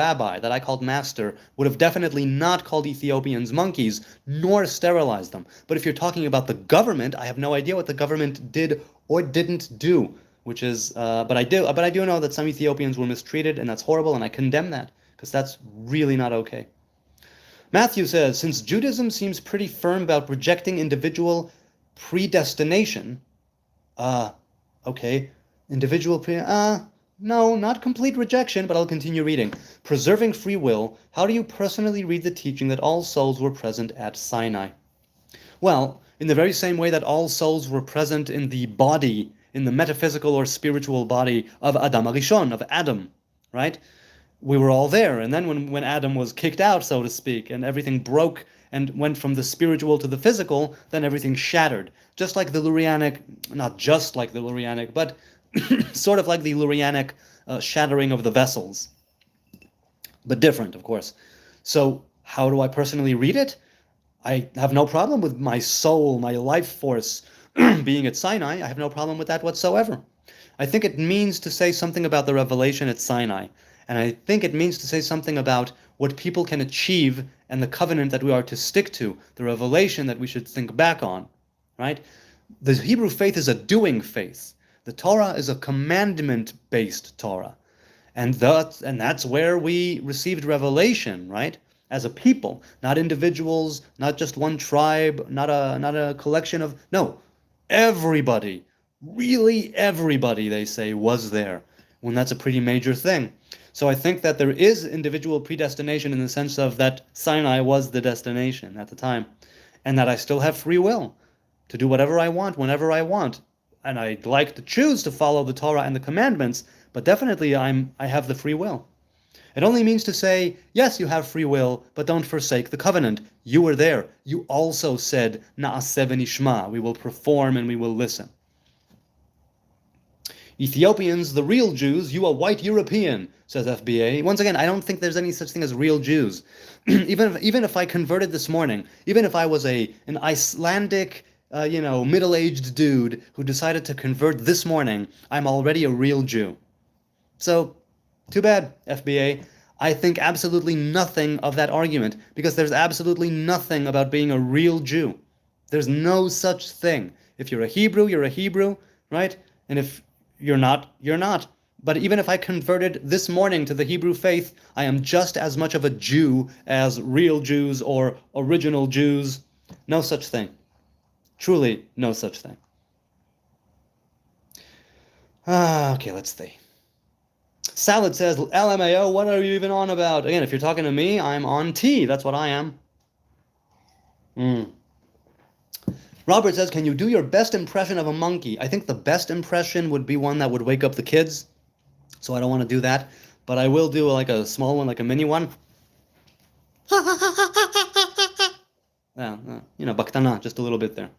master, would have definitely not called Ethiopians monkeys, nor sterilized them. But if you're talking about the government, I have no idea what the government did or didn't do, which is, but I do know that some Ethiopians were mistreated, and that's horrible, and I condemn that, because that's really not okay. Matthew says, since Judaism seems pretty firm about rejecting individual predestination, okay, no, not complete rejection, but I'll continue reading. Preserving free will, how do you personally read the teaching that all souls were present at Sinai? Well, in the very same way that all souls were present in the body, in the metaphysical or spiritual body of Adam Arishon, of Adam, right? We were all there, and then when Adam was kicked out, so to speak, and everything broke and went from the spiritual to the physical, then everything shattered. Just like the Lurianic, not just like the Lurianic, but sort of like the Lurianic shattering of the vessels. But different, of course. So how do I personally read it? I have no problem with my soul, my life force being at Sinai. I have no problem with that whatsoever. I think it means to say something about the revelation at Sinai. And I think it means to say something about what people can achieve and the covenant that we are to stick to, the revelation that we should think back on, right? The Hebrew faith is a doing faith. The Torah is a commandment-based Torah. And that's where we received revelation, right? As a people, not individuals, not just one tribe, not a collection of... No, everybody, really everybody, they say, was there. When that's a pretty major thing. So I think that there is individual predestination in the sense of that Sinai was the destination at the time. And that I still have free will to do whatever I want, whenever I want. And I'd like to choose to follow the Torah and the commandments, but definitely I have the free will. It only means to say, yes, you have free will, but don't forsake the covenant. You were there. You also said, Na'aseh v'nishma, we will perform and we will listen. Ethiopians, the real Jews, you a white European, says FBA. Once again, I don't think there's any such thing as real Jews. even if I converted this morning, even if I was an Icelandic, middle-aged dude who decided to convert this morning, I'm already a real Jew. So, too bad, FBA. I think absolutely nothing of that argument, because there's absolutely nothing about being a real Jew. There's no such thing. If you're a Hebrew, right? And if you're not, you're not. But even if I converted this morning to the Hebrew faith, I am just as much of a Jew as real Jews or original Jews. No such thing. Truly, no such thing. Okay, let's see. Salad says, LMAO, what are you even on about? Again, if you're talking to me, I'm on T. That's what I am. Robert says, can you do your best impression of a monkey? I think the best impression would be one that would wake up the kids. So I don't want to do that. But I will do like a small one, like a mini one. Baktana, just a little bit there.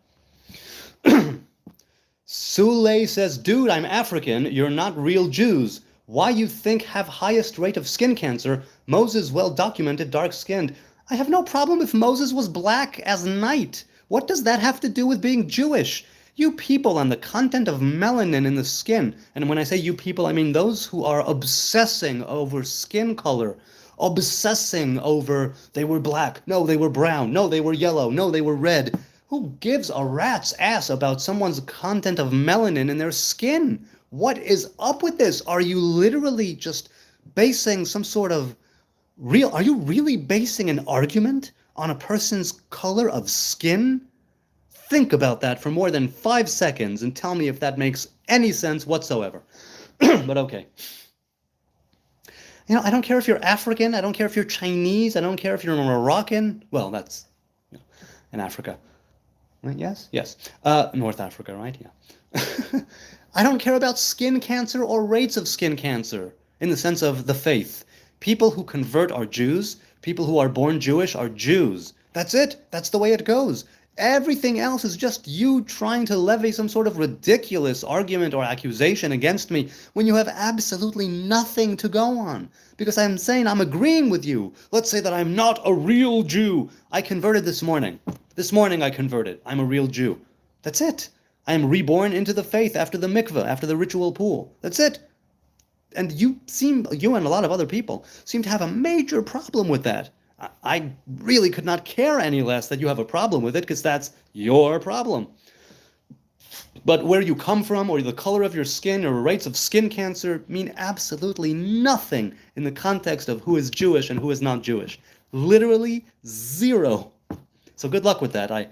Sule says, dude, I'm African. You're not real Jews. Why you think have highest rate of skin cancer? Moses well documented, dark-skinned. I have no problem if Moses was black as night. What does that have to do with being Jewish? You people and the content of melanin in the skin. And when I say you people, I mean those who are obsessing over skin color. Obsessing over they were black. No, they were brown. No, they were yellow. No, they were red. Who gives a rat's ass about someone's content of melanin in their skin? What is up with this? Are you literally just basing some sort of are you really basing an argument on a person's color of skin? Think about that for more than 5 seconds and tell me if that makes any sense whatsoever. But okay. I don't care if you're African. I don't care if you're Chinese. I don't care if you're Moroccan. Well, that's in Africa. Yes? Yes. North Africa, right? Yeah. I don't care about skin cancer or rates of skin cancer in the sense of the faith. People who convert are Jews. People who are born Jewish are Jews. That's it. That's the way it goes. Everything else is just you trying to levy some sort of ridiculous argument or accusation against me when you have absolutely nothing to go on. Because I'm saying I'm agreeing with you. Let's say that I'm not a real Jew. I converted this morning. This morning I converted. I'm a real Jew. That's it. I am reborn into the faith after the mikveh, after the ritual pool. That's it. And you and a lot of other people seem to have a major problem with that. I really could not care any less that you have a problem with it, because that's your problem. But where you come from, or the color of your skin, or rates of skin cancer mean absolutely nothing in the context of who is Jewish and who is not Jewish. Literally zero. So good luck with that. I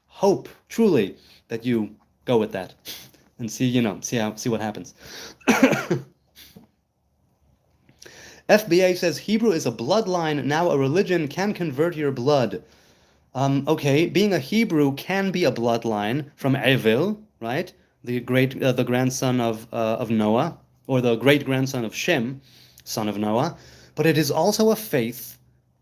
hope truly that you go with that and see what happens. FBA says Hebrew is a bloodline, now a religion can convert your blood. Okay, being a Hebrew can be a bloodline from Evil, right? The grandson of Noah, or the great grandson of Shem, son of Noah. But it is also a faith,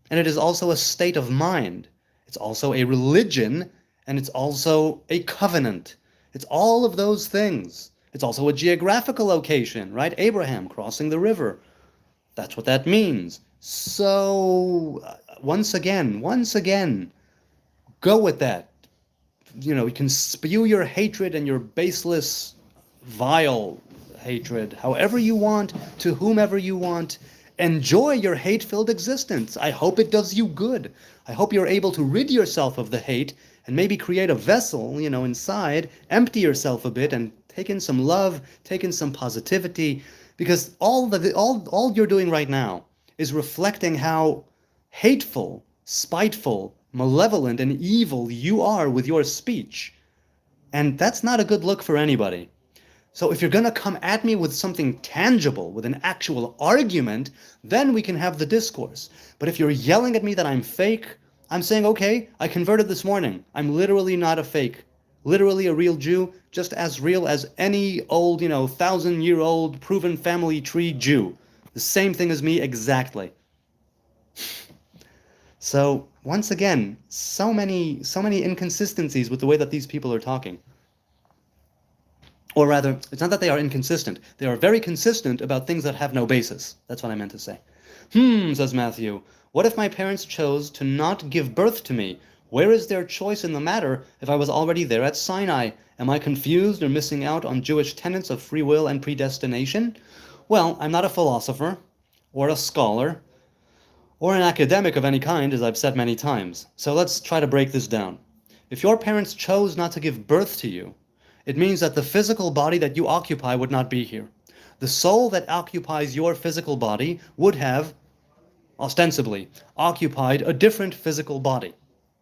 and it is also a state of mind. It's also a religion, and it's also a covenant. It's all of those things. It's also a geographical location, right? Abraham crossing the river. That's what that means. So, once again, go with that. You can spew your hatred and your baseless, vile hatred however you want, to whomever you want. Enjoy your hate-filled existence. I hope it does you good. I hope you're able to rid yourself of the hate and maybe create a vessel, inside, empty yourself a bit and take in some love, take in some positivity, because all you're doing right now is reflecting how hateful, spiteful, malevolent, and evil you are with your speech. And that's not a good look for anybody. So if you're going to come at me with something tangible, with an actual argument, then we can have the discourse. But if you're yelling at me that I'm fake, I'm saying, okay, I converted this morning. I'm literally not a fake. Literally a real Jew, just as real as any old, 1,000-year-old proven family tree Jew. The same thing as me exactly. So, once again, so many inconsistencies with the way that these people are talking. Or rather, it's not that they are inconsistent. They are very consistent about things that have no basis. That's what I meant to say. Says Matthew. What if my parents chose to not give birth to me? Where is their choice in the matter if I was already there at Sinai? Am I confused or missing out on Jewish tenets of free will and predestination? Well, I'm not a philosopher, or a scholar, or an academic of any kind, as I've said many times. So let's try to break this down. If your parents chose not to give birth to you, it means that the physical body that you occupy would not be here. The soul that occupies your physical body would have, ostensibly, occupied a different physical body.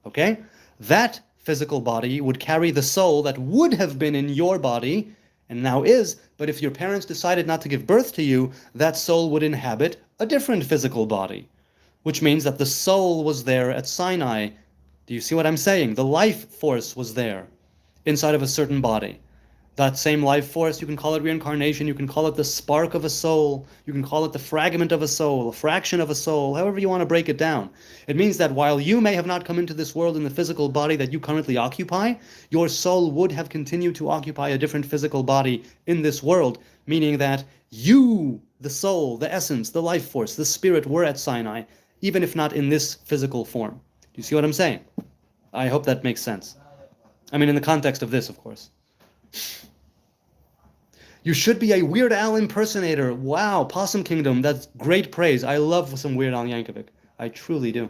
Okay? That physical body would carry the soul that would have been in your body and now is, but if your parents decided not to give birth to you, that soul would inhabit a different physical body, which means that the soul was there at Sinai. Do you see what I'm saying? The life force was there inside of a certain body. That same life force, you can call it reincarnation, you can call it the spark of a soul, you can call it the fragment of a soul, a fraction of a soul, however you want to break it down. It means that while you may have not come into this world in the physical body that you currently occupy, your soul would have continued to occupy a different physical body in this world, meaning that you, the soul, the essence, the life force, the spirit, were at Sinai, even if not in this physical form. Do you see what I'm saying? I hope that makes sense. I mean, in the context of this, of course. You should be a Weird Al impersonator. Wow, Possum Kingdom, that's great praise. I love some Weird Al Yankovic. I truly do.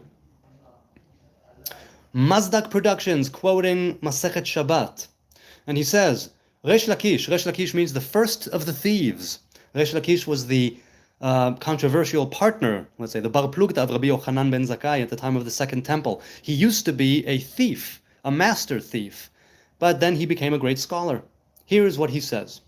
Mazdak Productions, quoting Masechet Shabbat. And he says, Resh Lakish means the first of the thieves. Resh Lakish was the controversial partner, let's say, the Bar Plugta of Rabbi Yochanan ben Zakkai at the time of the Second Temple. He used to be a thief, a master thief, but then he became a great scholar. Here is what he says.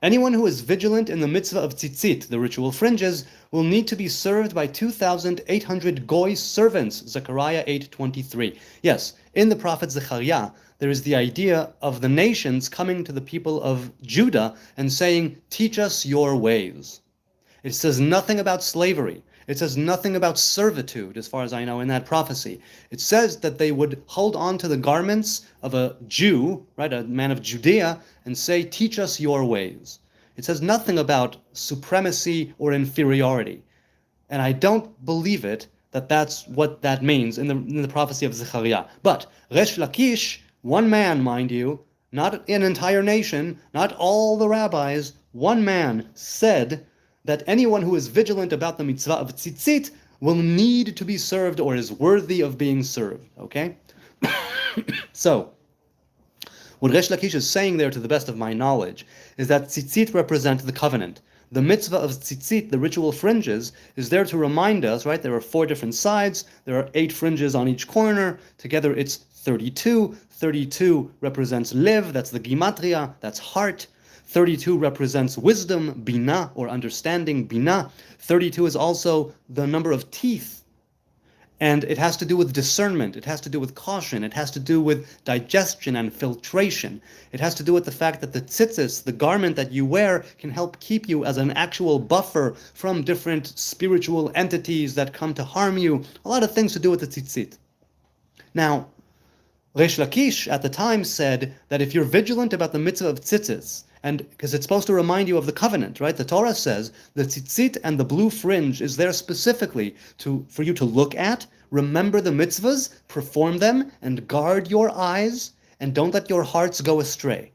Anyone who is vigilant in the mitzvah of tzitzit, the ritual fringes, will need to be served by 2,800 goy servants, Zechariah 8:23. Yes, in the prophet Zechariah, there is the idea of the nations coming to the people of Judah and saying, teach us your ways. It says nothing about slavery. It says nothing about servitude, as far as I know, in that prophecy. It says that they would hold on to the garments of a Jew, right, a man of Judea, and say, teach us your ways. It says nothing about supremacy or inferiority. And I don't believe it that that's what that means in the prophecy of Zechariah. But Resh Lakish, one man, mind you, not an entire nation, not all the rabbis, one man said that anyone who is vigilant about the mitzvah of tzitzit will need to be served or is worthy of being served, okay? So, what Resh Lakish is saying there, to the best of my knowledge, is that tzitzit represent the covenant. The mitzvah of tzitzit, the ritual fringes, is there to remind us, right? There are 4 different sides, there are 8 fringes on each corner, together it's 32. 32 represents liv, that's the gematria, that's heart. 32 represents wisdom, bina, or understanding, bina. 32 is also the number of teeth. And it has to do with discernment. It has to do with caution. It has to do with digestion and filtration. It has to do with the fact that the tzitzis, the garment that you wear, can help keep you as an actual buffer from different spiritual entities that come to harm you. A lot of things to do with the tzitzit. Now, Resh Lakish at the time said that if you're vigilant about the mitzvah of tzitzis, and because it's supposed to remind you of the covenant, right? The Torah says the tzitzit and the blue fringe is there specifically for you to look at, remember the mitzvahs, perform them, and guard your eyes, and don't let your hearts go astray.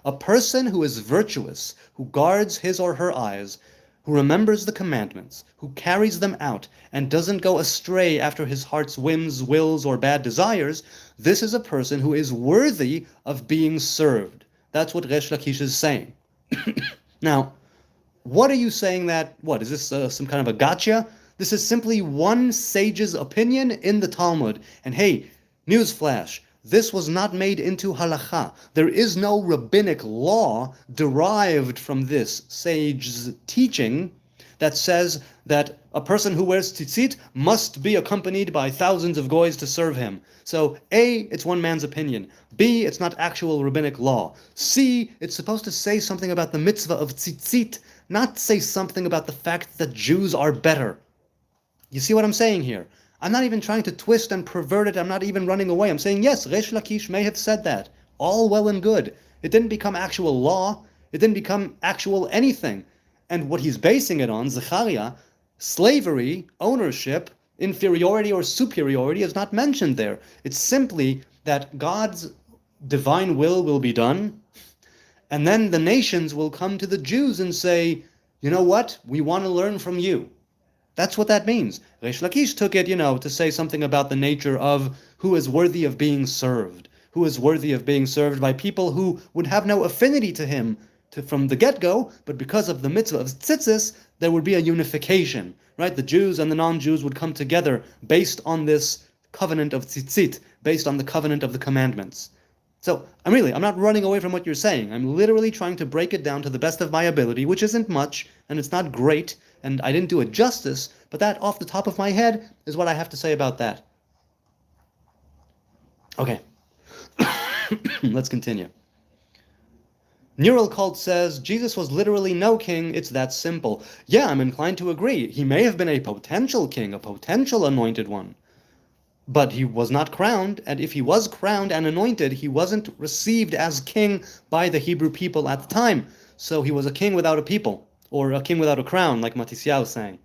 A person who is virtuous, who guards his or her eyes, who remembers the commandments, who carries them out, and doesn't go astray after his heart's whims, wills, or bad desires, this is a person who is worthy of being served. That's what Resh Lakish is saying. Now, what are you saying that, what, is this some kind of a gotcha? This is simply one sage's opinion in the Talmud. And hey, newsflash, this was not made into halacha. There is no rabbinic law derived from this sage's teaching that says that a person who wears tzitzit must be accompanied by thousands of goys to serve him. So A, it's one man's opinion. B, it's not actual rabbinic law. C, it's supposed to say something about the mitzvah of tzitzit, not say something about the fact that Jews are better. You see what I'm saying here? I'm not even trying to twist and pervert it. I'm not even running away. I'm saying, yes, Resh Lakish may have said that. All well and good. It didn't become actual law. It didn't become actual anything. And what he's basing it on, Zechariah, slavery, ownership, inferiority or superiority is not mentioned there. It's simply that God's divine will be done, and then the nations will come to the Jews and say, you know what, we want to learn from you. That's what that means. Resh Lakish took it, to say something about the nature of who is worthy of being served, who is worthy of being served by people who would have no affinity to him, from the get-go, but because of the mitzvah of tzitzis, there would be a unification, right? The Jews and the non-Jews would come together based on this covenant of tzitzit, based on the covenant of the commandments. So I'm not running away from what you're saying. I'm literally trying to break it down to the best of my ability, which isn't much, and it's not great, and I didn't do it justice, but that off the top of my head is what I have to say about that. Okay, let's continue. Neural Cult says, Jesus was literally no king, it's that simple. Yeah, I'm inclined to agree. He may have been a potential king, a potential anointed one. But he was not crowned, and if he was crowned and anointed, he wasn't received as king by the Hebrew people at the time. So he was a king without a people, or a king without a crown, like Matisiah was saying.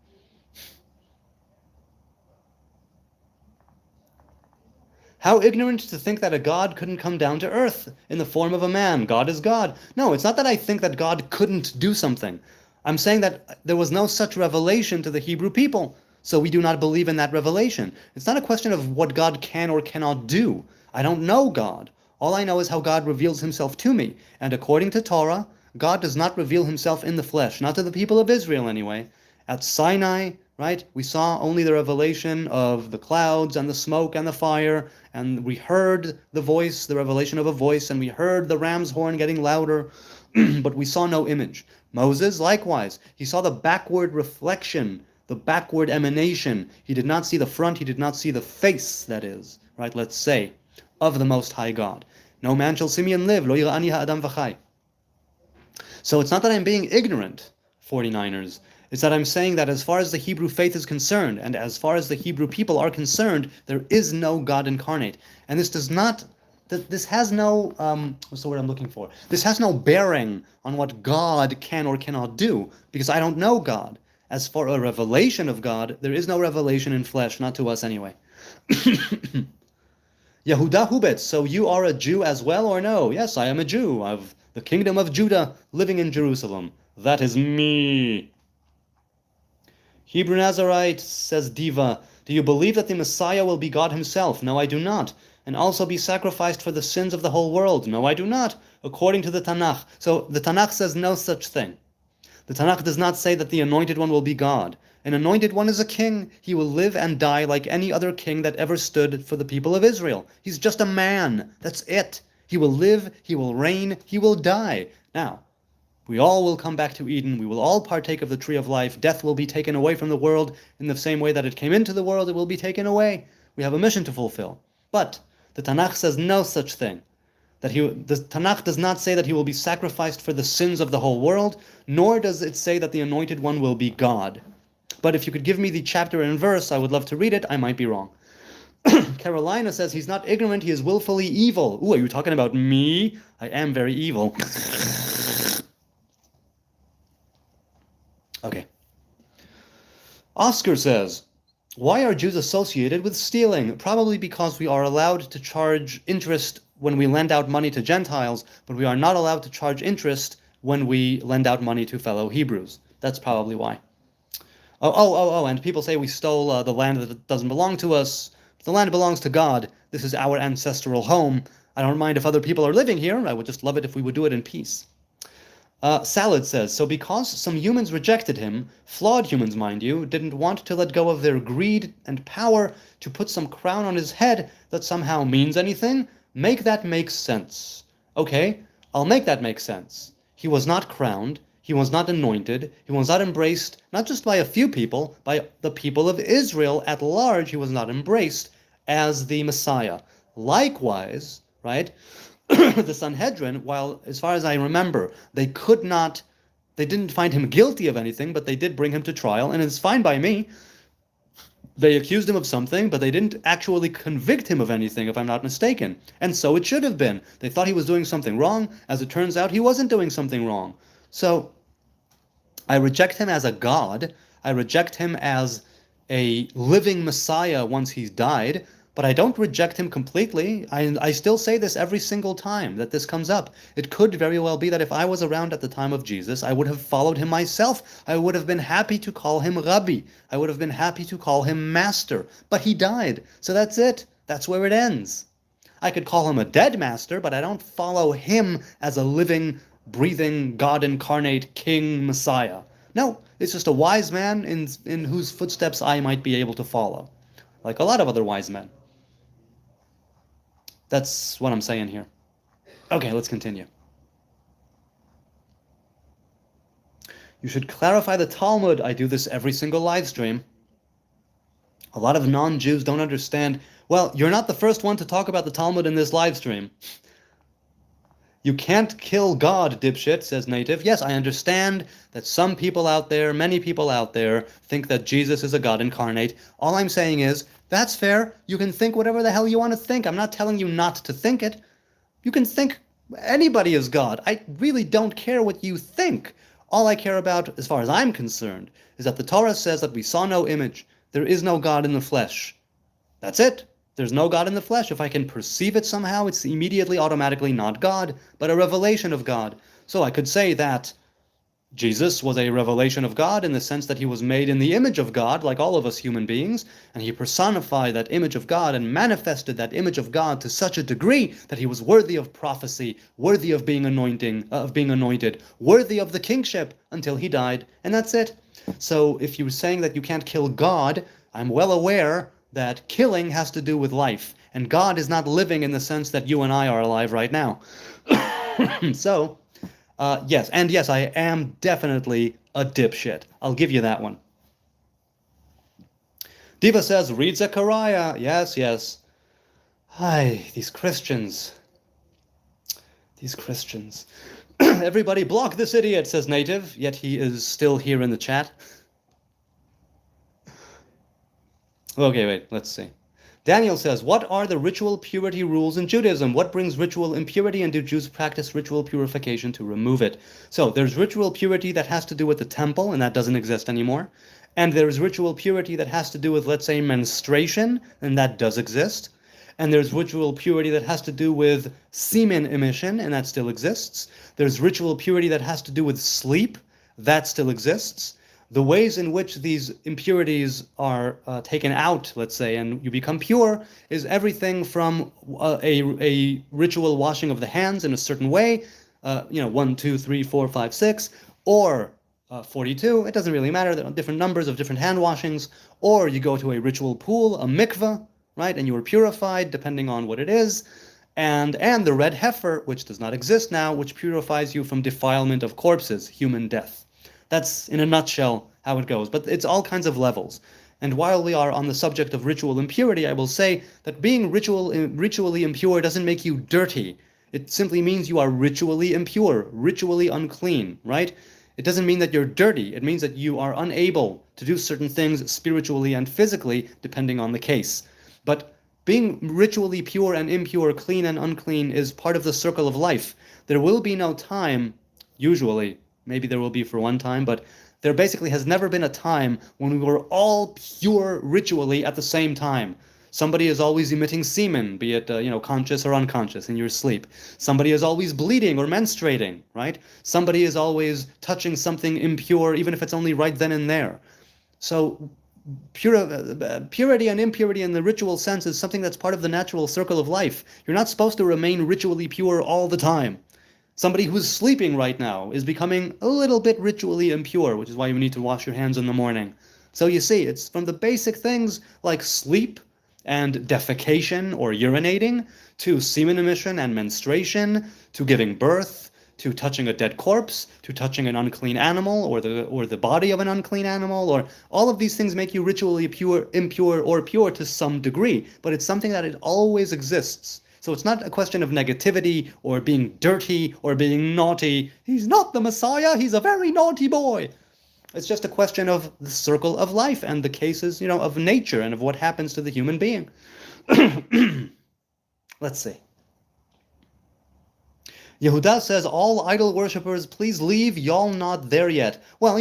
How ignorant to think that a God couldn't come down to earth in the form of a man. God is God. No, it's not that I think that God couldn't do something. I'm saying that there was no such revelation to the Hebrew people, so we do not believe in that revelation. It's not a question of what God can or cannot do. I don't know God. All I know is how God reveals himself to me. And according to Torah, God does not reveal himself in the flesh, not to the people of Israel anyway. At Sinai, right, we saw only the revelation of the clouds and the smoke and the fire, and we heard the voice, the revelation of a voice, and we heard the ram's horn getting louder, but we saw no image. Moses, likewise, he saw the backward reflection, the backward emanation. He did not see the front, he did not see the face, that is, right, let's say, of the Most High God. No man shall see me and live, lo yira'ani ha'adam v'chai. So it's not that I'm being ignorant, 49ers. It's that I'm saying that as far as the Hebrew faith is concerned, and as far as the Hebrew people are concerned, there is no God incarnate. And this does not, this has no, what's the word I'm looking for? This has no bearing on what God can or cannot do, because I don't know God. As for a revelation of God, there is no revelation in flesh, not to us anyway. Yehuda Hubetz, so you are a Jew as well or no? Yes, I am a Jew of the kingdom of Judah, living in Jerusalem. That is me. Hebrew Nazarite, says Diva, do you believe that the Messiah will be God himself? No, I do not. And also be sacrificed for the sins of the whole world? No, I do not, according to the Tanakh. So the Tanakh says no such thing. The Tanakh does not say that the anointed one will be God. An anointed one is a king. He will live and die like any other king that ever stood for the people of Israel. He's just a man. That's it. He will live, he will reign, he will die. Now, we all will come back to Eden. We will all partake of the tree of life. Death will be taken away from the world in the same way that it came into the world. It will be taken away. We have a mission to fulfill. But the Tanakh says no such thing. The Tanakh does not say that he will be sacrificed for the sins of the whole world, nor does it say that the anointed one will be God. But if you could give me the chapter and verse, I would love to read it. I might be wrong. Carolina says he's not ignorant, he is willfully evil. Ooh, are you talking about me? I am very evil. Okay. Oscar says, why are Jews associated with stealing? Probably because we are allowed to charge interest when we lend out money to Gentiles, but we are not allowed to charge interest when we lend out money to fellow Hebrews. That's probably why. And people say we stole the land that doesn't belong to us. The land belongs to God. This is our ancestral home. I don't mind if other people are living here. I would just love it if we would do it in peace. Salad says, so because some humans rejected him, flawed humans, mind you, didn't want to let go of their greed and power to put some crown on his head that somehow means anything, make that make sense. Okay, I'll make that make sense. He was not crowned, he was not anointed, he was not embraced, not just by a few people, by the people of Israel at large, he was not embraced as the Messiah. Likewise, right, the Sanhedrin, while, as far as I remember, they didn't find him guilty of anything, but they did bring him to trial, and it's fine by me. They accused him of something, but they didn't actually convict him of anything, if I'm not mistaken. And so it should have been. They thought he was doing something wrong. As it turns out, he wasn't doing something wrong. So I reject him as a god. I reject him as a living Messiah once he's died. But I don't reject him completely. I still say this every single time that this comes up. It could very well be that if I was around at the time of Jesus, I would have followed him myself. I would have been happy to call him Rabbi. I would have been happy to call him Master. But he died. So that's it. That's where it ends. I could call him a dead master, but I don't follow him as a living breathing, God incarnate, king, Messiah. No, it's just a wise man in whose footsteps I might be able to follow, like a lot of other wise men. That's what I'm saying here. Okay, let's continue. You should clarify the Talmud. I do this every single live stream. A lot of non-Jews don't understand. Well, you're not the first one to talk about the Talmud in this live stream. You can't kill God, dipshit, says Native. Yes, I understand that some people out there, many people out there, think that Jesus is a God incarnate. All I'm saying is, that's fair. You can think whatever the hell you want to think. I'm not telling you not to think it. You can think anybody is God. I really don't care what you think. All I care about, as far as I'm concerned, is that the Torah says that we saw no image. There is no God in the flesh. That's it. There's no God in the flesh. If I can perceive it somehow, it's immediately, automatically not God, but a revelation of God. So I could say that Jesus was a revelation of God in the sense that he was made in the image of God, like all of us human beings, and he personified that image of God and manifested that image of God to such a degree that he was worthy of prophecy, worthy of being anointed, worthy of the kingship until he died, and that's it. So if you're saying that you can't kill God, I'm well aware that killing has to do with life, and God is not living in the sense that you and I are alive right now. So, yes, and yes, I am definitely a dipshit. I'll give you that one. Diva says, read Zechariah. Yes, yes. Hi, these Christians. These Christians. Everybody block this idiot, says Native, yet he is still here in the chat. Okay, wait, let's see. Daniel says, what are the ritual purity rules in Judaism? What brings ritual impurity, and do Jews practice ritual purification to remove it? So there's ritual purity that has to do with the temple, and that doesn't exist anymore. And there's ritual purity that has to do with, let's say, menstruation, and that does exist. And there's ritual purity that has to do with semen emission, and that still exists. There's ritual purity that has to do with sleep, that still exists. The ways in which these impurities are taken out, let's say, and you become pure, is everything from a ritual washing of the hands in a certain way, 1, 2, 3, 4, 5, 6, or 42, it doesn't really matter, there are different numbers of different hand washings, or you go to a ritual pool, a mikveh, right, and you are purified depending on what it is, and the red heifer, which does not exist now, which purifies you from defilement of corpses, human death. That's, in a nutshell, how it goes. But it's all kinds of levels. And while we are on the subject of ritual impurity, I will say that being ritually impure doesn't make you dirty. It simply means you are ritually impure, ritually unclean, right? It doesn't mean that you're dirty. It means that you are unable to do certain things spiritually and physically, depending on the case. But being ritually pure and impure, clean and unclean, is part of the circle of life. There will be no time, usually, maybe there will be for one time, but there basically has never been a time when we were all pure ritually at the same time. Somebody is always emitting semen, be it conscious or unconscious in your sleep. Somebody is always bleeding or menstruating, right? Somebody is always touching something impure, even if it's only right then and there. So purity and impurity in the ritual sense is something that's part of the natural circle of life. You're not supposed to remain ritually pure all the time. Somebody who's sleeping right now is becoming a little bit ritually impure, which is why you need to wash your hands in the morning. So you see, it's from the basic things like sleep and defecation or urinating, to semen emission and menstruation, to giving birth, to touching a dead corpse, to touching an unclean animal or the body of an unclean animal, or all of these things make you ritually pure, impure, or pure to some degree, but it's something that it always exists. So it's not a question of negativity or being dirty or being naughty. He's not the Messiah, he's a very naughty boy. It's just a question of the circle of life and the cases, of nature and of what happens to the human being. Let's see. Yehuda says, all idol worshippers, please leave, y'all not there yet. Well,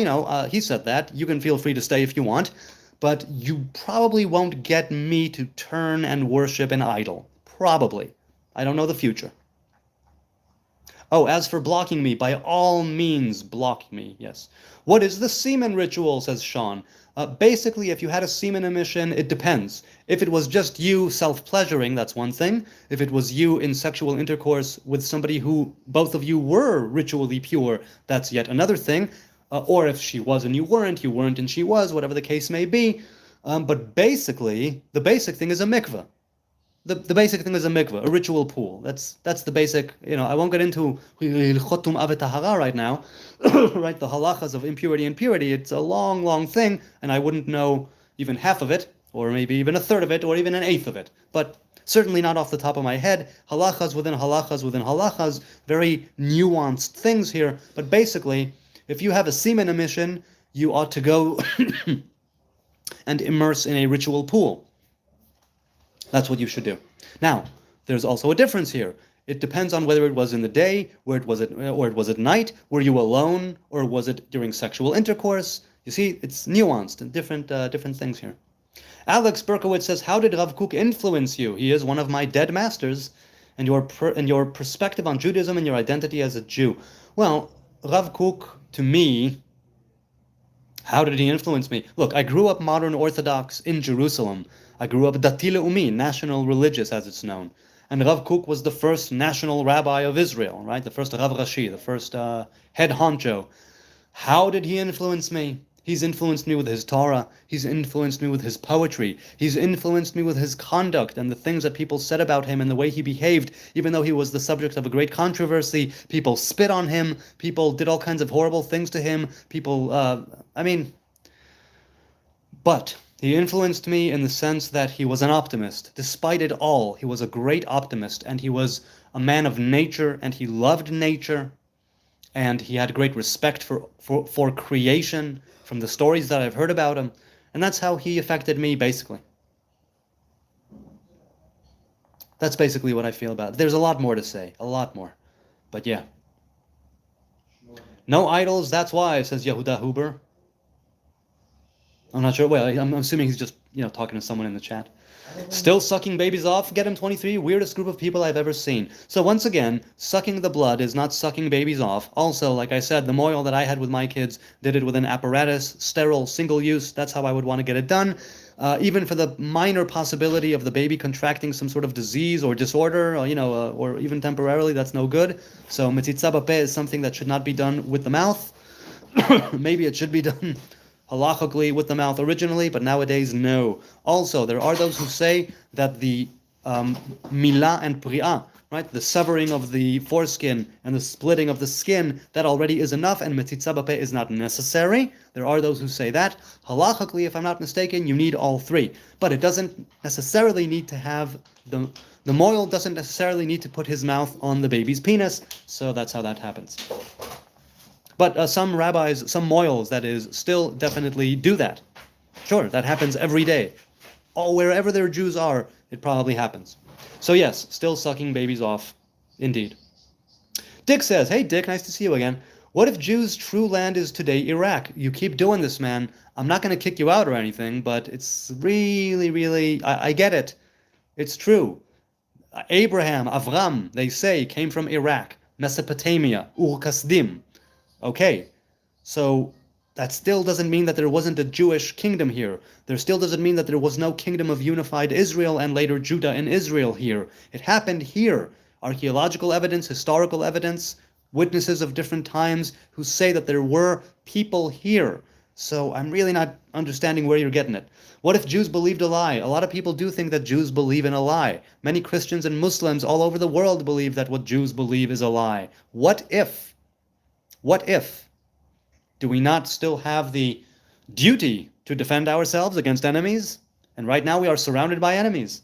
he said that. You can feel free to stay if you want, but you probably won't get me to turn and worship an idol. Probably. I don't know the future. Oh, as for blocking me, by all means block me, yes. What is the semen ritual, says Sean. Basically, if you had a semen emission, it depends. If it was just you self-pleasuring, that's one thing. If it was you in sexual intercourse with somebody who both of you were ritually pure, that's yet another thing. Or if she was and you weren't and she was, whatever the case may be. But basically, the basic thing is a mikveh. The basic thing is a mikveh, a ritual pool. That's the basic. I won't get into chotum avetahara right now, right? The halachas of impurity and purity. It's a long, long thing, and I wouldn't know even half of it, or maybe even a third of it, or even an eighth of it. But certainly not off the top of my head. Halachas within halachas within halachas. Very nuanced things here. But basically, if you have a semen emission, you ought to go and immerse in a ritual pool. That's what you should do. Now, there's also a difference here. It depends on whether it was in the day, or it was at night. Were you alone, or was it during sexual intercourse? You see, it's nuanced and different things here. Alex Berkowitz says, "How did Rav Kook influence you? He is one of my dead masters, and your perspective on Judaism and your identity as a Jew." Well, Rav Kook, to me, how did he influence me? Look, I grew up modern Orthodox in Jerusalem. I grew up Dati Leumi, national religious as it's known. And Rav Kook was the first national rabbi of Israel, right? The first Rav Rashi, the first head honcho. How did he influence me? He's influenced me with his Torah. He's influenced me with his poetry. He's influenced me with his conduct and the things that people said about him and the way he behaved, even though he was the subject of a great controversy. People spit on him. People did all kinds of horrible things to him. But he influenced me in the sense that he was an optimist. Despite it all, he was a great optimist, and he was a man of nature, and he loved nature, and he had great respect for creation from the stories that I've heard about him, and that's how he affected me, basically. That's basically what I feel about it. There's a lot more to say, a lot more, but yeah. No idols, that's why, says Yehuda Huber. I'm not sure. Well, I'm assuming he's just, talking to someone in the chat. Still sucking babies off? Get him 23. Weirdest group of people I've ever seen. So once again, sucking the blood is not sucking babies off. Also, like I said, the moil that I had with my kids did it with an apparatus, sterile, single use. That's how I would want to get it done. Even for the minor possibility of the baby contracting some sort of disease or disorder, or even temporarily, that's no good. So metzitza b'peh is something that should not be done with the mouth. Maybe it should be done halachically with the mouth originally, but nowadays no. Also, there are those who say that the milah and pri'ah, right, the severing of the foreskin and the splitting of the skin, that already is enough, and metzitza b'peh is not necessary. There are those who say that. Halachically, if I'm not mistaken, you need all three. But it doesn't necessarily need to have the moil doesn't necessarily need to put his mouth on the baby's penis, so that's how that happens. But some rabbis, some moils, that is, still definitely do that. Sure, that happens every day. Wherever their Jews are, it probably happens. So yes, still sucking babies off, indeed. Dick says, "Hey Dick, nice to see you again. What if Jews' true land is today Iraq? You keep doing this, man. I'm not going to kick you out or anything, but it's really, really, I get it. It's true. Abraham, Avram, they say, came from Iraq, Mesopotamia, Ur-Kasdim. Okay, so that still doesn't mean that there wasn't a Jewish kingdom here. There still doesn't mean that there was no kingdom of unified Israel and later Judah and Israel here. It happened here. Archaeological evidence, historical evidence, witnesses of different times who say that there were people here. So I'm really not understanding where you're getting it. What if Jews believed a lie? A lot of people do think that Jews believe in a lie. Many Christians and Muslims all over the world believe that what Jews believe is a lie. What if? What if? Do we not still have the duty to defend ourselves against enemies? And right now we are surrounded by enemies.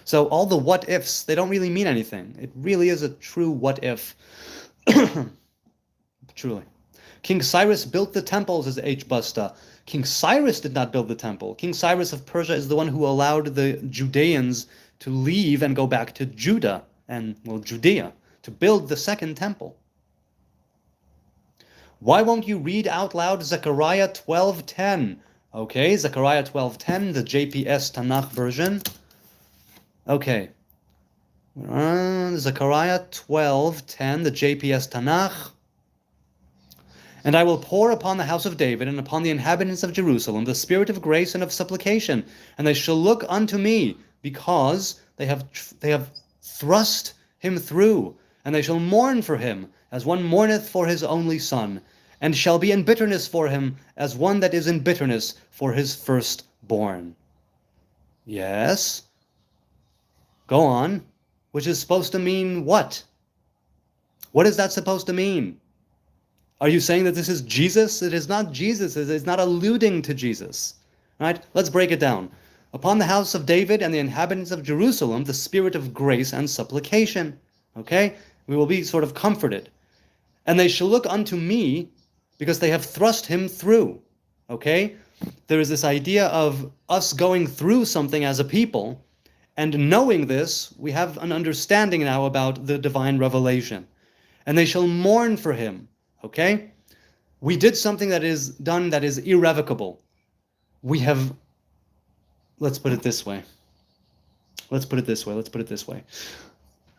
So all the what ifs, they don't really mean anything. It really is a true what if. Truly. King Cyrus built the temples, says H. Busta. King Cyrus did not build the temple. King Cyrus of Persia is the one who allowed the Judeans to leave and go back to Judah and, Judea, to build the second temple. Why won't you read out loud Zechariah 12:10? Okay, Zechariah 12:10, the JPS Tanakh version. Okay. Zechariah 12:10, the JPS Tanakh. And I will pour upon the house of David and upon the inhabitants of Jerusalem the spirit of grace and of supplication, and they shall look unto me, because they have thrust him through, and they shall mourn for him, as one mourneth for his only son, and shall be in bitterness for him, as one that is in bitterness for his firstborn. Yes? Go on. Which is supposed to mean what? What is that supposed to mean? Are you saying that this is Jesus? It is not Jesus. It is not alluding to Jesus. Right? Let's break it down. Upon the house of David and the inhabitants of Jerusalem, the spirit of grace and supplication. Okay? We will be sort of comforted. And they shall look unto me, because they have thrust him through. Okay? There is this idea of us going through something as a people, and knowing this, we have an understanding now about the divine revelation. And they shall mourn for him. Okay? We did something that is done that is irrevocable. We have, let's put it this way.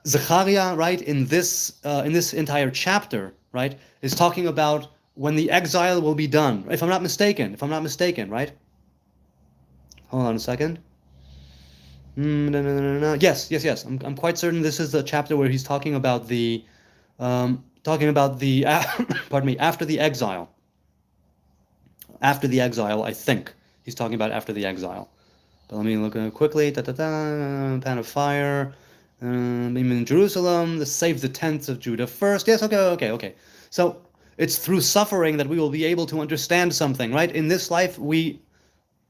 Zechariah, right, in this entire chapter, right, is talking about when the exile will be done. If I'm not mistaken, right? Hold on a second. Yes. I'm quite certain this is the chapter where he's talking about the pardon me, after the exile. After the exile, I think he's talking about after the exile. But let me look quickly. Pan of fire. In Jerusalem, save the tents of Judah first. Yes, okay. So it's through suffering that we will be able to understand something, right? In this life, we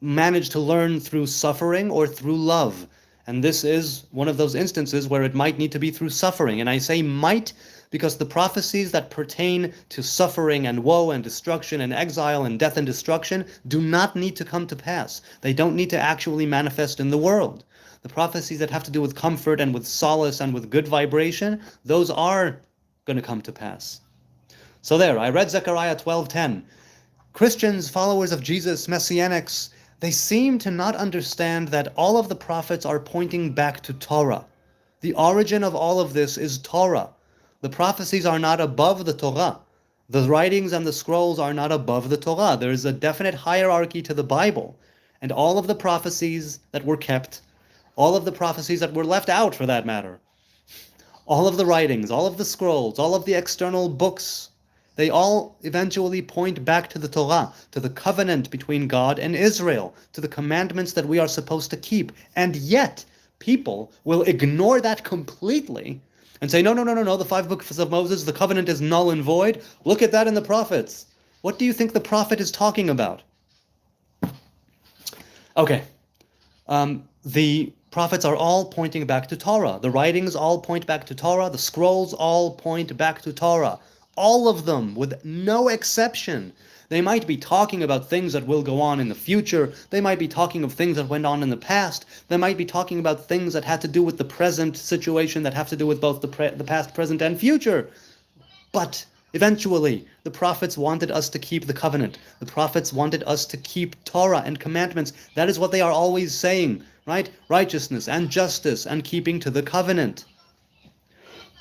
manage to learn through suffering or through love. And this is one of those instances where it might need to be through suffering. And I say might because the prophecies that pertain to suffering and woe and destruction and exile and death and destruction do not need to come to pass. They don't need to actually manifest in the world. The prophecies that have to do with comfort and with solace and with good vibration, those are going to come to pass. So there, I read Zechariah 12:10. Christians, followers of Jesus, Messianics, they seem to not understand that all of the prophets are pointing back to Torah. The origin of all of this is Torah. The prophecies are not above the Torah. The writings and the scrolls are not above the Torah. There is a definite hierarchy to the Bible. And all of the prophecies that were kept, all of the prophecies that were left out for that matter, all of the writings, all of the scrolls, all of the external books, they all eventually point back to the Torah, to the covenant between God and Israel, to the commandments that we are supposed to keep. And yet, people will ignore that completely and say, no, the 5 books of Moses, the covenant is null and void. Look at that in the prophets. What do you think the prophet is talking about? Okay. The prophets are all pointing back to Torah. The writings all point back to Torah. The scrolls all point back to Torah. All of them, with no exception. They might be talking about things that will go on in the future. They might be talking of things that went on in the past. They might be talking about things that had to do with the present situation, that have to do with both the past, present, and future. But eventually, the prophets wanted us to keep the covenant. The prophets wanted us to keep Torah and commandments. That is what they are always saying, right? Righteousness and justice and keeping to the covenant.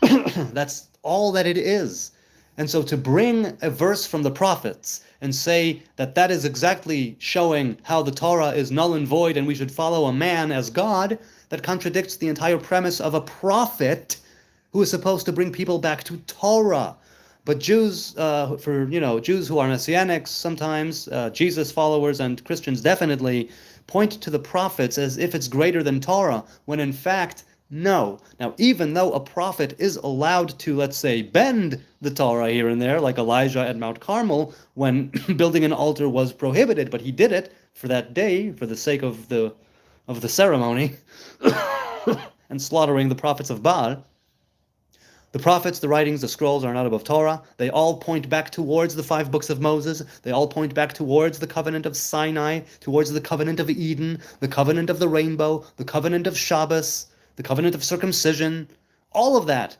That's all that it is. And so to bring a verse from the prophets and say that that is exactly showing how the Torah is null and void and we should follow a man as God, that contradicts the entire premise of a prophet who is supposed to bring people back to Torah. But Jews, Jews who are Messianics sometimes, Jesus followers and Christians definitely, point to the prophets as if it's greater than Torah, when in fact, no. Now, even though a prophet is allowed to, let's say, bend the Torah here and there, like Elijah at Mount Carmel, when building an altar was prohibited, but he did it for that day, for the sake of the ceremony, and slaughtering the prophets of Baal. The prophets, the writings, the scrolls are not above Torah. They all point back towards the 5 books of Moses. They all point back towards the covenant of Sinai, towards the covenant of Eden, the covenant of the rainbow, the covenant of Shabbos, the covenant of circumcision, all of that.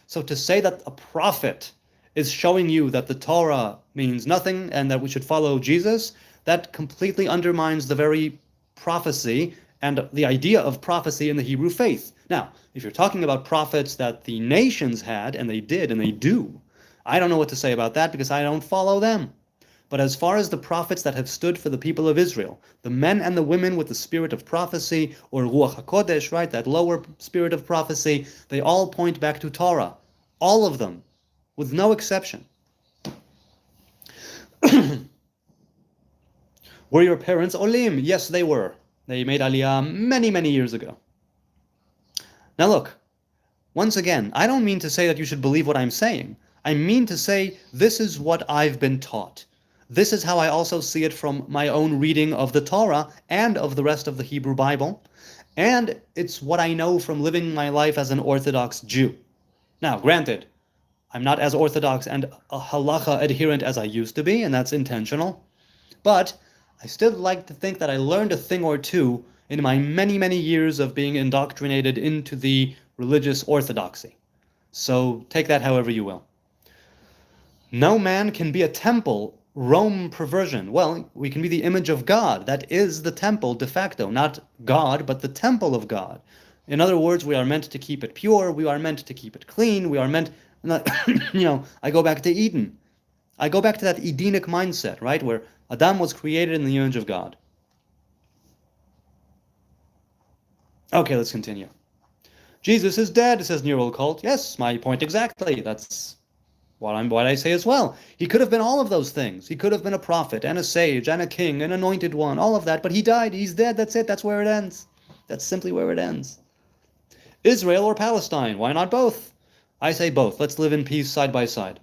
So to say that a prophet is showing you that the Torah means nothing and that we should follow Jesus, that completely undermines the very prophecy and the idea of prophecy in the Hebrew faith. Now, if you're talking about prophets that the nations had, and they did, and they do, I don't know what to say about that because I don't follow them. But as far as the prophets that have stood for the people of Israel, the men and the women with the spirit of prophecy, or Ruach HaKodesh, right, that lower spirit of prophecy, they all point back to Torah. All of them, with no exception. Were your parents Olim? Yes, they were. They made Aliyah many, many years ago. Now look, once again, I don't mean to say that you should believe what I'm saying. I mean to say this is what I've been taught. This is how I also see it from my own reading of the Torah and of the rest of the Hebrew Bible. And it's what I know from living my life as an Orthodox Jew. Now, granted, I'm not as Orthodox and a halacha adherent as I used to be, and that's intentional. But I still like to think that I learned a thing or two in my many, many years of being indoctrinated into the religious orthodoxy. So take that however you will. No man can be a temple, Rome perversion. Well, we can be the image of God. That is the temple de facto. Not God, but the temple of God. In other words, we are meant to keep it pure. We are meant to keep it clean. We are meant, not, I go back to Eden. I go back to that Edenic mindset, right? Where Adam was created in the image of God. Okay, let's continue. Jesus is dead, says Nero Cult. Yes, my point exactly. That's what I say as well. He could have been all of those things. He could have been a prophet and a sage and a king, an anointed one, all of that. But he died. He's dead. That's it. That's where it ends. That's simply where it ends. Israel or Palestine? Why not both? I say both. Let's live in peace side by side.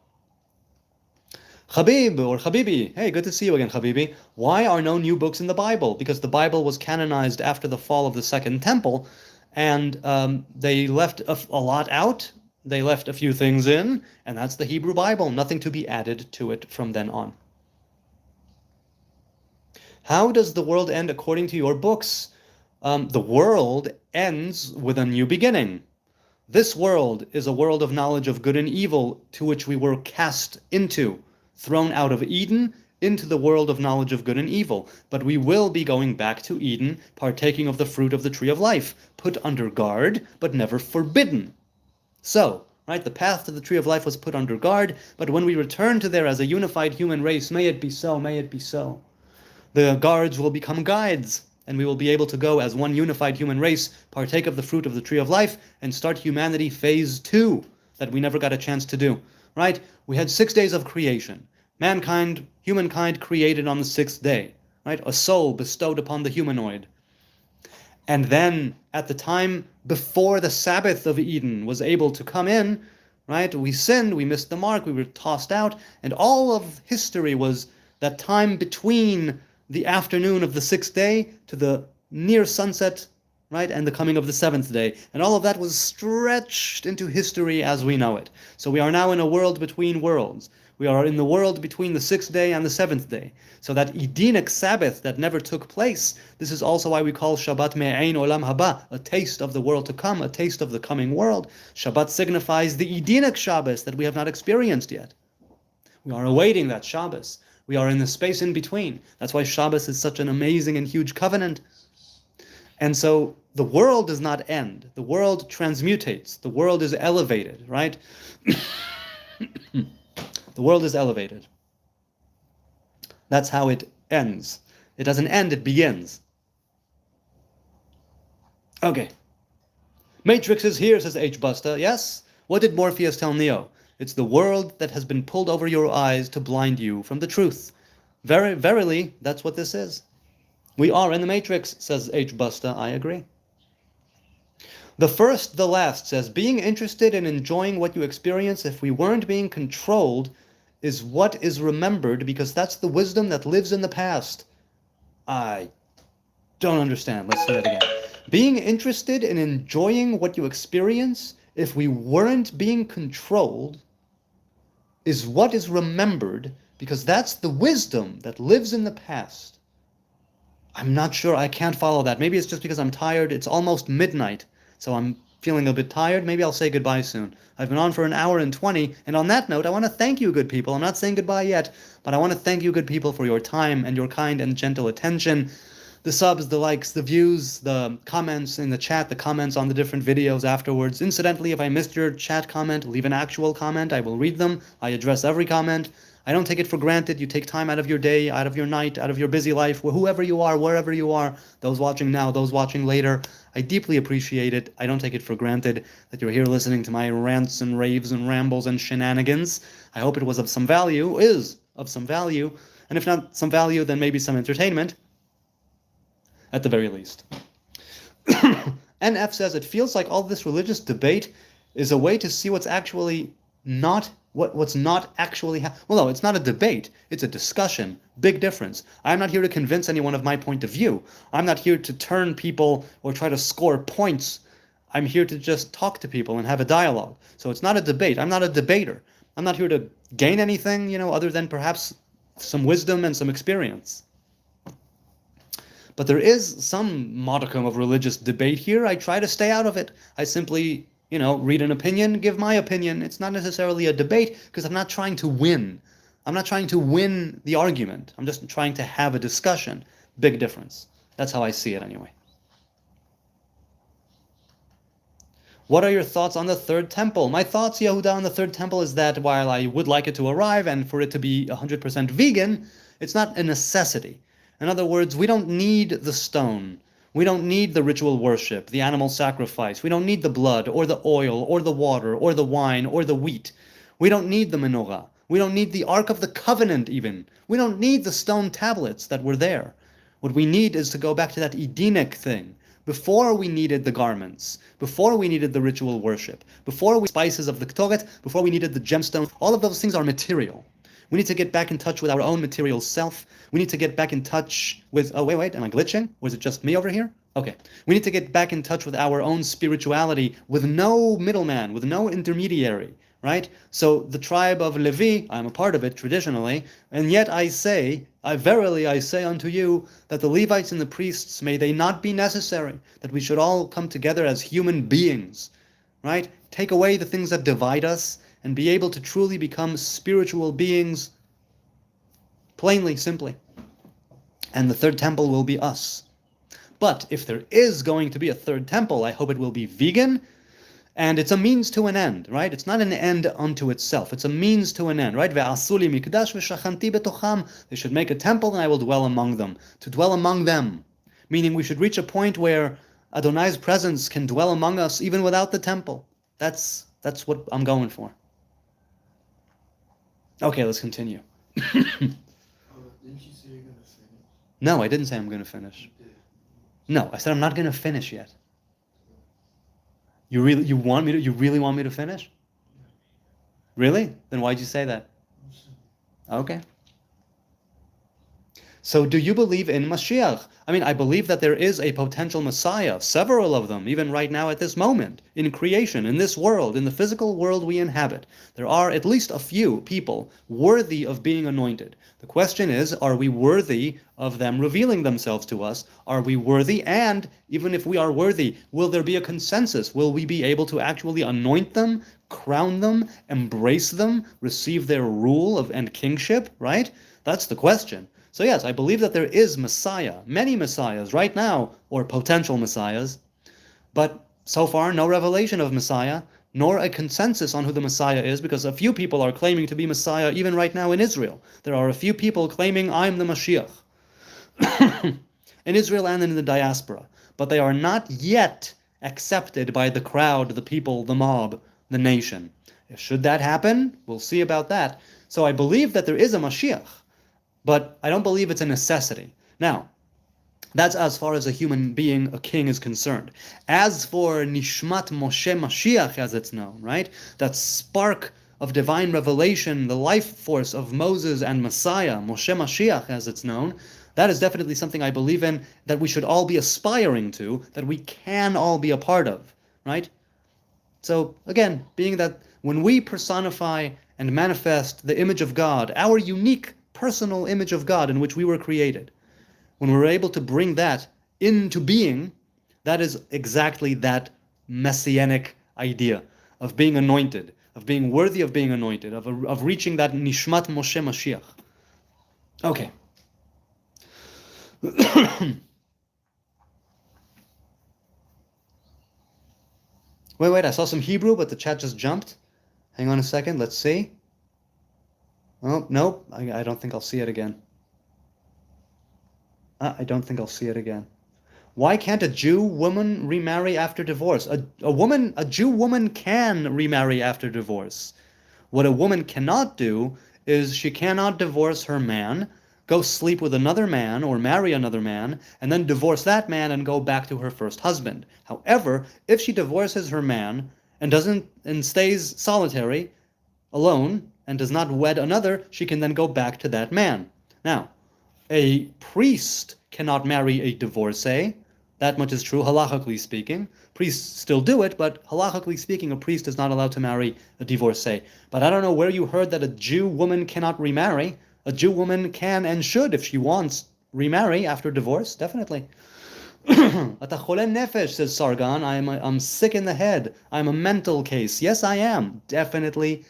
Habib or Habibi. Hey, good to see you again, Habibi. Why are no new books in the Bible? Because the Bible was canonized after the fall of the Second Temple, and they left a lot out. They left a few things in, and that's the Hebrew Bible. Nothing to be added to it from then on. How does the world end according to your books? The world ends with a new beginning. This world is a world of knowledge of good and evil to which we were cast into, thrown out of Eden into the world of knowledge of good and evil. But we will be going back to Eden, partaking of the fruit of the tree of life, put under guard, but never forbidden. So, right, the path to the tree of life was put under guard, but when we return to there as a unified human race, may it be so, may it be so. The guards will become guides, and we will be able to go as one unified human race, partake of the fruit of the tree of life, and start humanity phase 2 that we never got a chance to do. Right? We had 6 days of creation. Mankind, humankind created on the 6th day. Right? A soul bestowed upon the humanoid. And then, at the time before the Sabbath of Eden was able to come in, right, we sinned, we missed the mark, we were tossed out, and all of history was that time between the afternoon of the 6th day to the near sunset, right, and the coming of the 7th day. And all of that was stretched into history as we know it. So we are now in a world between worlds. We are in the world between the 6th day and the 7th day. So that Edenic Sabbath that never took place, this is also why we call Shabbat Me'ain Olam Haba, a taste of the world to come, a taste of the coming world. Shabbat signifies the Edenic Shabbos that we have not experienced yet. We are awaiting that Shabbos. We are in the space in between. That's why Shabbos is such an amazing and huge covenant. And so the world does not end. The world transmutates. The world is elevated, right? The world is elevated. That's how it ends. It doesn't end, it begins. Okay. Matrix is here, says H. Busta. Yes? What did Morpheus tell Neo? It's the world that has been pulled over your eyes to blind you from the truth. Verily, that's what this is. We are in the Matrix, says H. Busta. I agree. The first, the last, says, being interested in enjoying what you experience if we weren't being controlled is what is remembered, because that's the wisdom that lives in the past. I don't understand. Let's say that again. Being interested in enjoying what you experience if we weren't being controlled is what is remembered, because that's the wisdom that lives in the past. I'm not sure. I can't follow that. Maybe it's just because I'm tired. It's almost midnight, so I'm feeling a bit tired. Maybe I'll say goodbye soon. I've been on for an hour and 20, and on that note, I want to thank you, good people. I'm not saying goodbye yet, but I want to thank you, good people, for your time and your kind and gentle attention. the subs, the likes, the views, the comments in the chat, the comments on the different videos afterwards. Incidentally, if I missed your chat comment, leave an actual comment. I will read them. I address every comment. I don't take it for granted. You take time out of your day, out of your night, out of your busy life, whoever you are, wherever you are, those watching now, those watching later. I deeply appreciate it. I don't take it for granted that you're here listening to my rants and raves and rambles and shenanigans. I hope it was of some value, is of some value. And if not some value, then maybe some entertainment, at the very least. NF says, it feels like all this religious debate is a way to see what's actually not, what's not actually well, no, it's not a debate, it's a discussion. Big difference. I'm not here to convince anyone of my point of view. I'm not here to turn people or try to score points. I'm here to just talk to people and have a dialogue. So it's not a debate. I'm not a debater. I'm not here to gain anything, other than perhaps some wisdom and some experience. But there is some modicum of religious debate here. I try to stay out of it. I simply, read an opinion, give my opinion. It's not necessarily a debate because I'm not trying to win. I'm not trying to win the argument. I'm just trying to have a discussion. Big difference. That's how I see it anyway. What are your thoughts on the third temple? My thoughts, Yehuda, on the third temple is that while I would like it to arrive and for it to be 100% vegan, it's not a necessity. In other words, we don't need the stone. We don't need the ritual worship, the animal sacrifice. We don't need the blood or the oil or the water or the wine or the wheat. We don't need the menorah. We don't need the Ark of the Covenant even. We don't need the stone tablets that were there. What we need is to go back to that Edenic thing. Before we needed the garments, before we needed the ritual worship, before we spices of the Ktoret, before we needed the gemstone, all of those things are material. We need to get back in touch with our own material self. We need to get back in touch with, oh, wait, am I glitching? Or is it just me over here? Okay. We need to get back in touch with our own spirituality with no middleman, with no intermediary, right? So the tribe of Levi, I'm a part of it traditionally, and yet I say unto you that the Levites and the priests, may they not be necessary, that we should all come together as human beings, right? Take away the things that divide us, and be able to truly become spiritual beings, plainly, simply. And the third temple will be us. But if there is going to be a third temple, I hope it will be vegan, and it's a means to an end, right? It's not an end unto itself. It's a means to an end, right? They should make a temple, and I will dwell among them. To dwell among them, meaning we should reach a point where Adonai's presence can dwell among us even without the temple. That's what I'm going for. Okay, let's continue. Didn't you say you're going to finish? No, I didn't say I'm going to finish. No, I said I'm not going to finish yet. You really want me to finish? Really? Then why'd you say that? Okay. So do you believe in Mashiach? I mean, I believe that there is a potential Messiah, several of them, even right now at this moment, in creation, in this world, in the physical world we inhabit. There are at least a few people worthy of being anointed. The question is, are we worthy of them revealing themselves to us? Are we worthy? And even if we are worthy, will there be a consensus? Will we be able to actually anoint them, crown them, embrace them, receive their rule and kingship, right? That's the question. So yes, I believe that there is Messiah, many Messiahs right now, or potential Messiahs, but so far no revelation of Messiah, nor a consensus on who the Messiah is, because a few people are claiming to be Messiah even right now in Israel. There are a few people claiming, I'm the Mashiach, in Israel and in the diaspora, but they are not yet accepted by the crowd, the people, the mob, the nation. Should that happen, we'll see about that. So I believe that there is a Mashiach, but I don't believe it's a necessity. Now, that's as far as a human being, a king, is concerned. As for Nishmat Moshe Mashiach, as it's known, right? That spark of divine revelation, the life force of Moses and Messiah, Moshe Mashiach, as it's known, that is definitely something I believe in, that we should all be aspiring to, that we can all be a part of, right? So, again, being that when we personify and manifest the image of God, our unique personal image of God in which we were created, when we're able to bring that into being, that is exactly that messianic idea of being anointed, of being worthy of being anointed, of reaching that Nishmat Moshe Mashiach. Okay. Wait, I saw some Hebrew, but the chat just jumped. Hang on a second, let's see. Oh, nope, I don't think I'll see it again. I don't think I'll see it again. Why can't a Jew woman remarry after divorce? A Jew woman can remarry after divorce. What a woman cannot do is she cannot divorce her man, go sleep with another man or marry another man, and then divorce that man and go back to her first husband. However, if she divorces her man and stays solitary, alone, and does not wed another, she can then go back to that man. Now, a priest cannot marry a divorcee. That much is true, halachically speaking. Priests still do it, but halachically speaking, a priest is not allowed to marry a divorcee. But I don't know where you heard that a Jew woman cannot remarry. A Jew woman can and should, if she wants, remarry after divorce, definitely. Ata chole nefesh, says Sargon. I'm sick in the head. I'm a mental case. Yes, I am. Definitely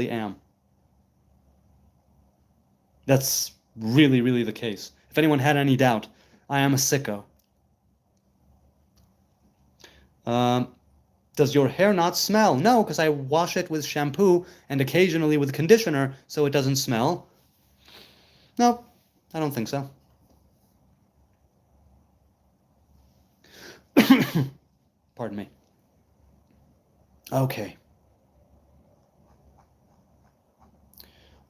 am. That's really the case. If anyone had any doubt, I am a sicko. Does your hair not smell? No, because I wash it with shampoo and occasionally with conditioner, so it doesn't smell. No, I don't think so. Pardon me. Okay.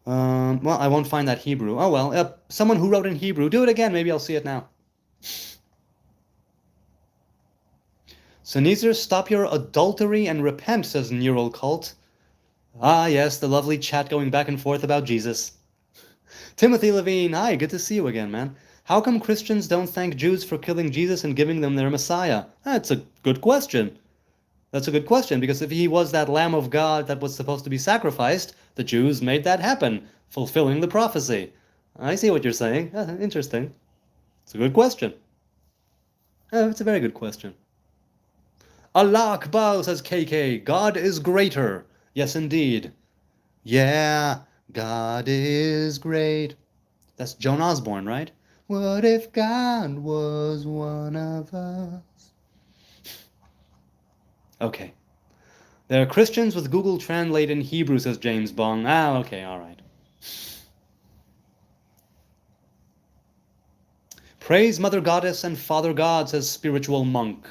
Well, I won't find that Hebrew. Oh well, someone who wrote in Hebrew. Do it again, maybe I'll see it now. Sneezer, stop your adultery and repent, says Neural Cult. Ah, yes, the lovely chat going back and forth about Jesus. Timothy Levine, hi, good to see you again, man. How come Christians don't thank Jews for killing Jesus and giving them their Messiah? That's a good question. That's a good question, because if he was that Lamb of God that was supposed to be sacrificed, the Jews made that happen, fulfilling the prophecy. I see what you're saying. Interesting. It's a good question. It's a very good question. Allah Akbar, says KK. God is greater. Yes, indeed. Yeah, God is great. That's Joan Osborne, right? What if God was one of us? Okay. There are Christians with Google Translate in Hebrew, says James Bong. Okay, all right. Praise Mother Goddess and Father God, says Spiritual Monk.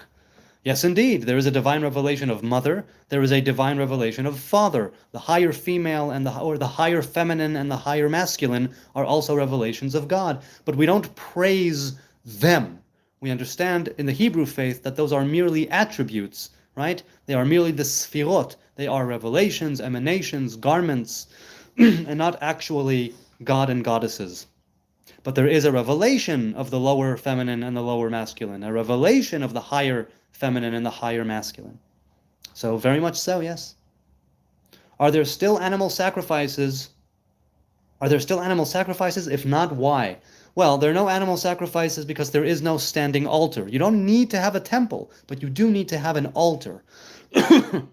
Yes, indeed, there is a divine revelation of mother, there is a divine revelation of father. The higher female or the higher feminine and the higher masculine are also revelations of God. But we don't praise them. We understand in the Hebrew faith that those are merely attributes, right? They are merely the sfirot. They are revelations, emanations, garments, and not actually God and goddesses. But there is a revelation of the lower feminine and the lower masculine, a revelation of the higher feminine and the higher masculine. So very much so, yes. Are there still animal sacrifices? If not, why? Well, there are no animal sacrifices because there is no standing altar. You don't need to have a temple, but you do need to have an altar.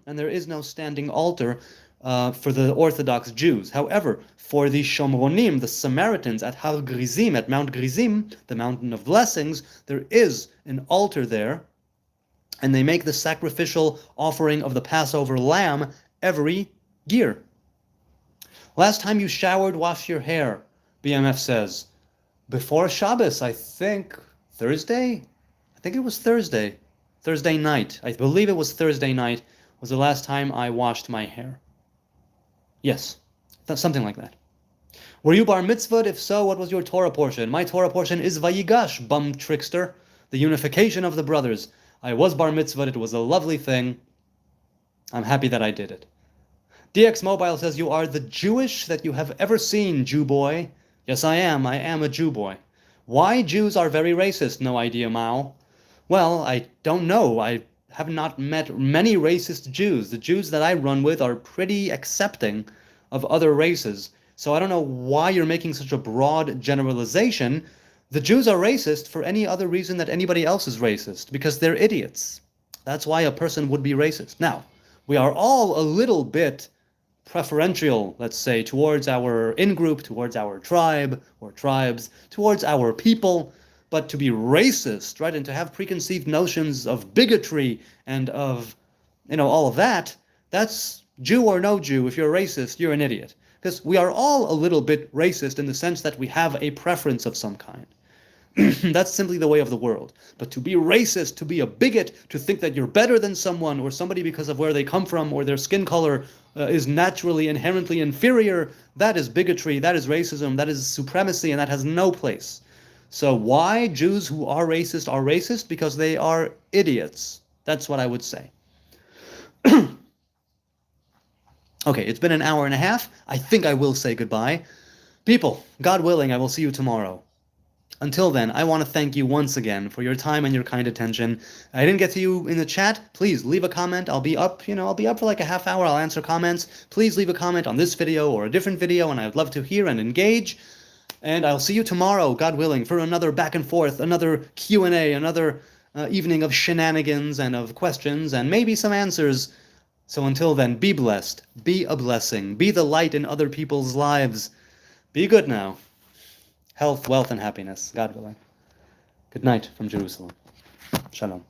And there is no standing altar for the Orthodox Jews. However, for the Shomronim, the Samaritans at Har Grizim, at Mount Grizim, the mountain of blessings, there is an altar there, and they make the sacrificial offering of the Passover lamb every year. Last time you showered, washed your hair, BMF says. Before Shabbos, I think Thursday? I think it was Thursday. Thursday night. I believe it was Thursday night was the last time I washed my hair. Yes, something like that. Were you bar mitzvahed? If so, what was your Torah portion? My Torah portion is Vayigash, bum trickster, the unification of the brothers. I was bar mitzvahed. It was a lovely thing. I'm happy that I did it. DX Mobile says, you are the Jewish that you have ever seen, Jew boy. Yes, I am. I am a Jew boy. Why Jews are very racist? No idea, Mao. Well, I don't know. I have not met many racist Jews. The Jews that I run with are pretty accepting of other races. So I don't know why you're making such a broad generalization. The Jews are racist for any other reason that anybody else is racist, because they're idiots. That's why a person would be racist. Now, we are all a little bit preferential, let's say, towards our in-group, towards our tribe or tribes, towards our people, but to be racist, right, and to have preconceived notions of bigotry and of all of that, that's Jew or no Jew. If you're a racist, you're an idiot. Because we are all a little bit racist in the sense that we have a preference of some kind. That's simply the way of the world. But to be racist, to be a bigot, to think that you're better than someone or somebody because of where they come from or their skin color is naturally, inherently inferior, that is bigotry, that is racism, that is supremacy, and that has no place. So why Jews who are racist? Because they are idiots. That's what I would say. Okay, it's been an hour and a half. I think I will say goodbye. People, God willing, I will see you tomorrow. Until then, I want to thank you once again for your time and your kind attention. I didn't get to you in the chat. Please leave a comment. I'll be up, I'll be up for like a half hour. I'll answer comments. Please leave a comment on this video or a different video, and I'd love to hear and engage. And I'll see you tomorrow, God willing, for another back and forth, another Q&A, another evening of shenanigans and of questions and maybe some answers. So until then, be blessed, be a blessing, be the light in other people's lives. Be good now. Health, wealth, and happiness, God willing. Good night from Jerusalem. Shalom.